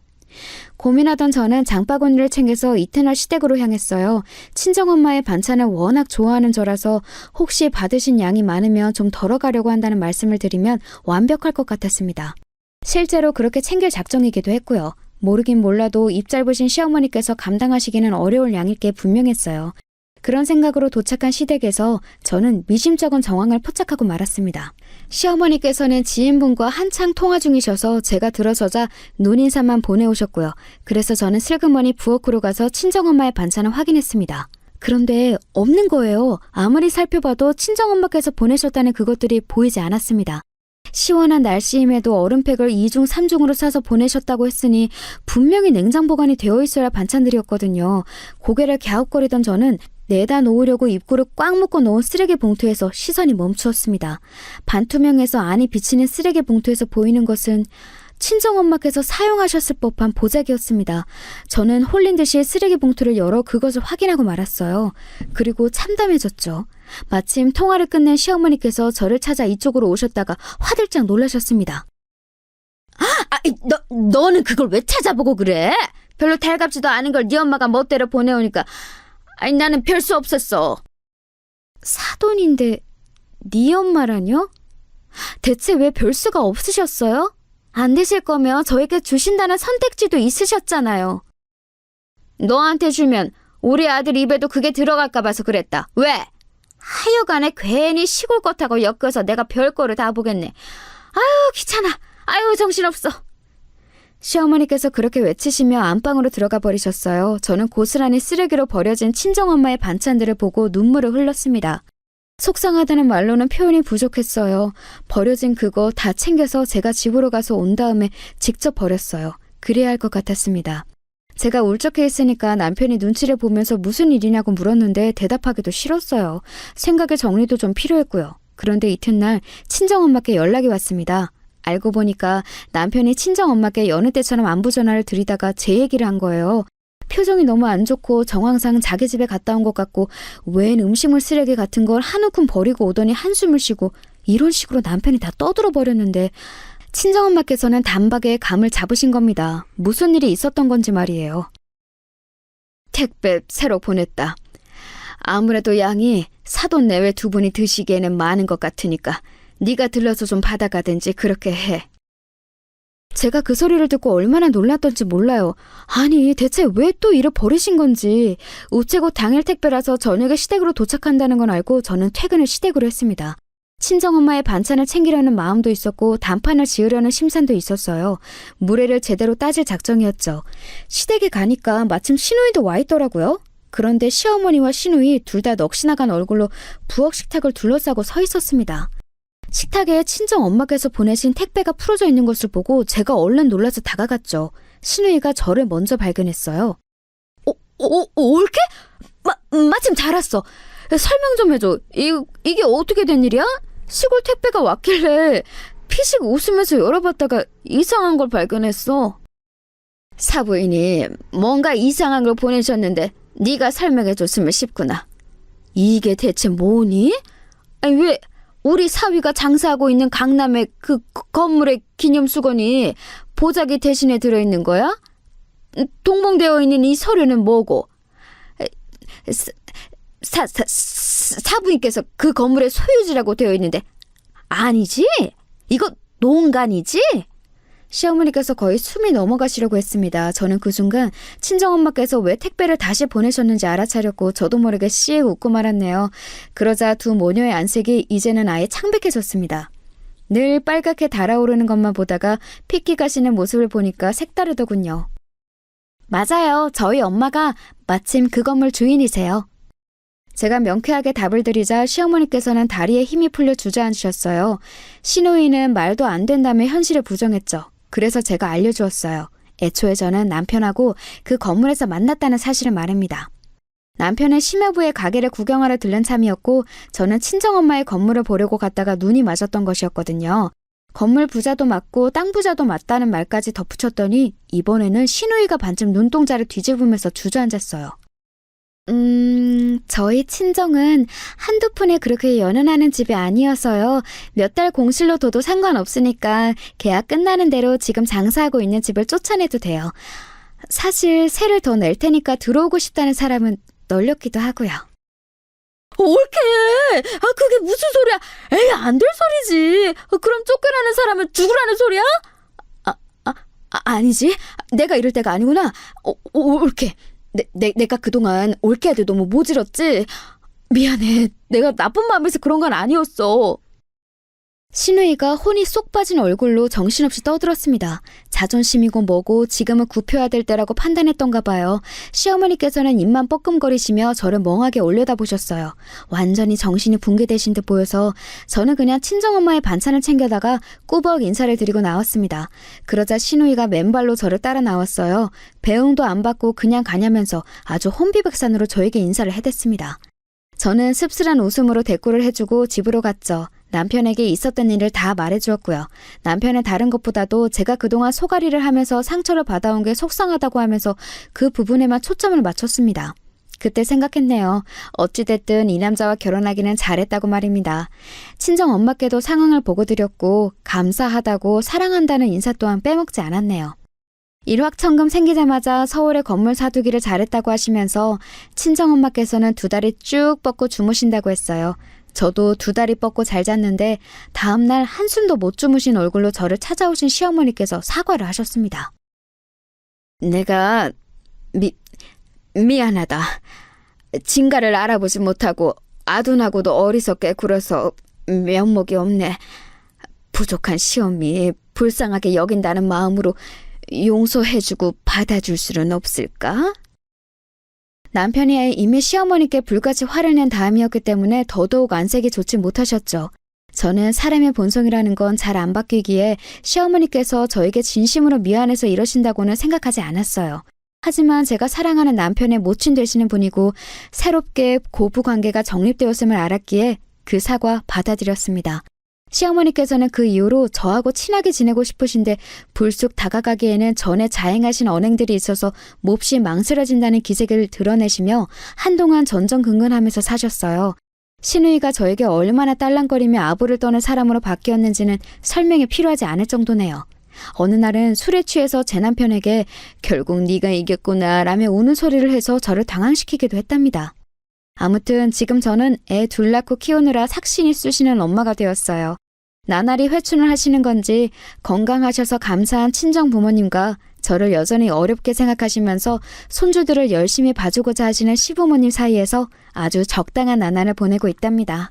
고민하던 저는 장바구니를 챙겨서 이튿날 시댁으로 향했어요. 친정엄마의 반찬을 워낙 좋아하는 저라서 혹시 받으신 양이 많으면 좀 덜어가려고 한다는 말씀을 드리면 완벽할 것 같았습니다. 실제로 그렇게 챙길 작정이기도 했고요. 모르긴 몰라도 입 짧으신 시어머니께서 감당하시기는 어려울 양일 게 분명했어요. 그런 생각으로 도착한 시댁에서 저는 미심쩍은 정황을 포착하고 말았습니다. 시어머니께서는 지인분과 한창 통화 중이셔서 제가 들어서자 눈인사만 보내오셨고요. 그래서 저는 슬그머니 부엌으로 가서 친정엄마의 반찬을 확인했습니다. 그런데 없는 거예요. 아무리 살펴봐도 친정엄마께서 보내셨다는 그것들이 보이지 않았습니다. 시원한 날씨임에도 얼음팩을 2중 3중으로 싸서 보내셨다고 했으니 분명히 냉장 보관이 되어 있어야 할 반찬들이었거든요. 고개를 갸웃거리던 저는 내다 놓으려고 입구를 꽉 묶어 놓은 쓰레기 봉투에서 시선이 멈추었습니다. 반투명해서 안이 비치는 쓰레기 봉투에서 보이는 것은 친정엄마께서 사용하셨을 법한 보자기였습니다. 저는 홀린 듯이 쓰레기 봉투를 열어 그것을 확인하고 말았어요. 그리고 참담해졌죠. 마침 통화를 끝낸 시어머니께서 저를 찾아 이쪽으로 오셨다가 화들짝 놀라셨습니다. 너는 그걸 왜 찾아보고 그래? 별로 달갑지도 않은 걸 네 엄마가 멋대로 보내오니까 나는 별 수 없었어. 사돈인데 네 엄마라뇨? 대체 왜 별 수가 없으셨어요? 안 되실 거면 저에게 주신다는 선택지도 있으셨잖아요. 너한테 주면 우리 아들 입에도 그게 들어갈까 봐서 그랬다. 왜? 하여간에 괜히 시골 것하고 엮여서 내가 별거를 다 보겠네. 아유 귀찮아. 아유 정신없어. 시어머니께서 그렇게 외치시며 안방으로 들어가 버리셨어요. 저는 고스란히 쓰레기로 버려진 친정엄마의 반찬들을 보고 눈물을 흘렸습니다. 속상하다는 말로는 표현이 부족했어요. 버려진 그거 다 챙겨서 제가 집으로 가서 온 다음에 직접 버렸어요. 그래야 할 것 같았습니다. 제가 울적해 있으니까 남편이 눈치를 보면서 무슨 일이냐고 물었는데 대답하기도 싫었어요. 생각의 정리도 좀 필요했고요. 그런데 이튿날 친정엄마께 연락이 왔습니다. 알고 보니까 남편이 친정엄마께 여느 때처럼 안부 전화를 드리다가 제 얘기를 한 거예요. 표정이 너무 안 좋고 정황상 자기 집에 갔다 온 것 같고 웬 음식물 쓰레기 같은 걸 한 움큼 버리고 오더니 한숨을 쉬고 이런 식으로 남편이 다 떠들어 버렸는데 친정엄마께서는 단박에 감을 잡으신 겁니다. 무슨 일이 있었던 건지 말이에요. 택배 새로 보냈다. 아무래도 양이 사돈 내외 두 분이 드시기에는 많은 것 같으니까 네가 들러서 좀 받아가든지 그렇게 해. 제가 그 소리를 듣고 얼마나 놀랐던지 몰라요. 아니 대체 왜 또 이를 버리신 건지. 우체국 당일 택배라서 저녁에 시댁으로 도착한다는 건 알고 저는 퇴근을 시댁으로 했습니다. 친정엄마의 반찬을 챙기려는 마음도 있었고 단판을 지으려는 심산도 있었어요. 무례를 제대로 따질 작정이었죠. 시댁에 가니까 마침 시누이도 와 있더라고요. 그런데 시어머니와 시누이 둘 다 넋이나간 얼굴로 부엌 식탁을 둘러싸고 서 있었습니다. 식탁에 친정엄마께서 보내신 택배가 풀어져 있는 것을 보고 제가 얼른 놀라서 다가갔죠. 시누이가 저를 먼저 발견했어요. 올케? 마침 잘 왔어. 설명 좀 해줘. 이게 어떻게 된 일이야? 시골 택배가 왔길래 피식 웃으면서 열어봤다가 이상한 걸 발견했어. 사부인이 뭔가 이상한 걸 보내셨는데 네가 설명해줬으면 싶구나. 이게 대체 뭐니? 아니 왜 우리 사위가 장사하고 있는 강남의 그 건물의 기념수건이 보자기 대신에 들어있는 거야? 동봉되어 있는 이 서류는 뭐고? 사부인께서 그 건물의 소유지라고 되어 있는데 아니지? 이거 농간이지? 시어머니께서 거의 숨이 넘어가시려고 했습니다. 저는 그 순간 친정엄마께서 왜 택배를 다시 보내셨는지 알아차렸고 저도 모르게 씩 웃고 말았네요. 그러자 두 모녀의 안색이 이제는 아예 창백해졌습니다. 늘 빨갛게 달아오르는 것만 보다가 핏기 가시는 모습을 보니까 색다르더군요. 맞아요. 저희 엄마가 마침 그 건물 주인이세요. 제가 명쾌하게 답을 드리자 시어머니께서는 다리에 힘이 풀려 주저앉으셨어요. 시누이는 말도 안 된다며 현실을 부정했죠. 그래서 제가 알려주었어요. 애초에 저는 남편하고 그 건물에서 만났다는 사실을 말합니다. 남편은 심야부에 가게를 구경하러 들른 참이었고 저는 친정엄마의 건물을 보려고 갔다가 눈이 맞았던 것이었거든요. 건물 부자도 맞고 땅 부자도 맞다는 말까지 덧붙였더니 이번에는 시누이가 반쯤 눈동자를 뒤집으면서 주저앉았어요. 저희 친정은 한두 푼에 그렇게 연연하는 집이 아니어서요. 몇 달 공실로 둬도 상관없으니까 계약 끝나는 대로 지금 장사하고 있는 집을 쫓아내도 돼요. 사실 세를 더 낼 테니까 들어오고 싶다는 사람은 널렸기도 하고요. 옳게! 그게 무슨 소리야? 에이, 안 될 소리지. 그럼 쫓겨나는 사람은 죽으라는 소리야? 아니지. 내가 이럴 때가 아니구나. 옳게. 내가 그동안 올케한테 너무 모질었지? 미안해. 내가 나쁜 마음에서 그런 건 아니었어. 신우이가 혼이 쏙 빠진 얼굴로 정신없이 떠들었습니다. 자존심이고 뭐고 지금은 굽혀야 될 때라고 판단했던가 봐요. 시어머니께서는 입만 뻐끔거리시며 저를 멍하게 올려다보셨어요. 완전히 정신이 붕괴되신 듯 보여서 저는 그냥 친정엄마의 반찬을 챙겨다가 꾸벅 인사를 드리고 나왔습니다. 그러자 신우이가 맨발로 저를 따라 나왔어요. 배웅도 안 받고 그냥 가냐면서 아주 혼비백산으로 저에게 인사를 해댔습니다. 저는 씁쓸한 웃음으로 대꾸를 해주고 집으로 갔죠. 남편에게 있었던 일을 다 말해주었고요. 남편은 다른 것보다도 제가 그동안 소가리를 하면서 상처를 받아온 게 속상하다고 하면서 그 부분에만 초점을 맞췄습니다. 그때 생각했네요. 어찌됐든 이 남자와 결혼하기는 잘했다고 말입니다. 친정 엄마께도 상황을 보고드렸고 감사하다고 사랑한다는 인사 또한 빼먹지 않았네요. 일확천금 생기자마자 서울에 건물 사두기를 잘했다고 하시면서 친정엄마께서는 2다리 쭉 뻗고 주무신다고 했어요. 저도 2다리 뻗고 잘 잤는데 다음날 한숨도 못 주무신 얼굴로 저를 찾아오신 시어머니께서 사과를 하셨습니다. 내가 미안하다. 진가를 알아보지 못하고 아둔하고도 어리석게 굴어서 면목이 없네. 부족한 시엄이 불쌍하게 여긴다는 마음으로 용서해주고 받아줄 수는 없을까? 남편이 이미 시어머니께 불같이 화를 낸 다음이었기 때문에 더더욱 안색이 좋지 못하셨죠. 저는 사람의 본성이라는 건 잘 안 바뀌기에 시어머니께서 저에게 진심으로 미안해서 이러신다고는 생각하지 않았어요. 하지만 제가 사랑하는 남편의 모친 되시는 분이고 새롭게 고부관계가 정립되었음을 알았기에 그 사과 받아들였습니다. 시어머니께서는 그 이후로 저하고 친하게 지내고 싶으신데 불쑥 다가가기에는 전에 자행하신 언행들이 있어서 몹시 망설여진다는 기색을 드러내시며 한동안 전전긍긍하면서 사셨어요. 신우이가 저에게 얼마나 딸랑거리며 아부를 떠는 사람으로 바뀌었는지는 설명이 필요하지 않을 정도네요. 어느 날은 술에 취해서 제 남편에게 결국 네가 이겼구나 라며 우는 소리를 해서 저를 당황시키기도 했답니다. 아무튼 지금 저는 애 2 낳고 키우느라 삭신이 쑤시는 엄마가 되었어요. 나날이 회춘을 하시는 건지 건강하셔서 감사한 친정 부모님과 저를 여전히 어렵게 생각하시면서 손주들을 열심히 봐주고자 하시는 시부모님 사이에서 아주 적당한 나날을 보내고 있답니다.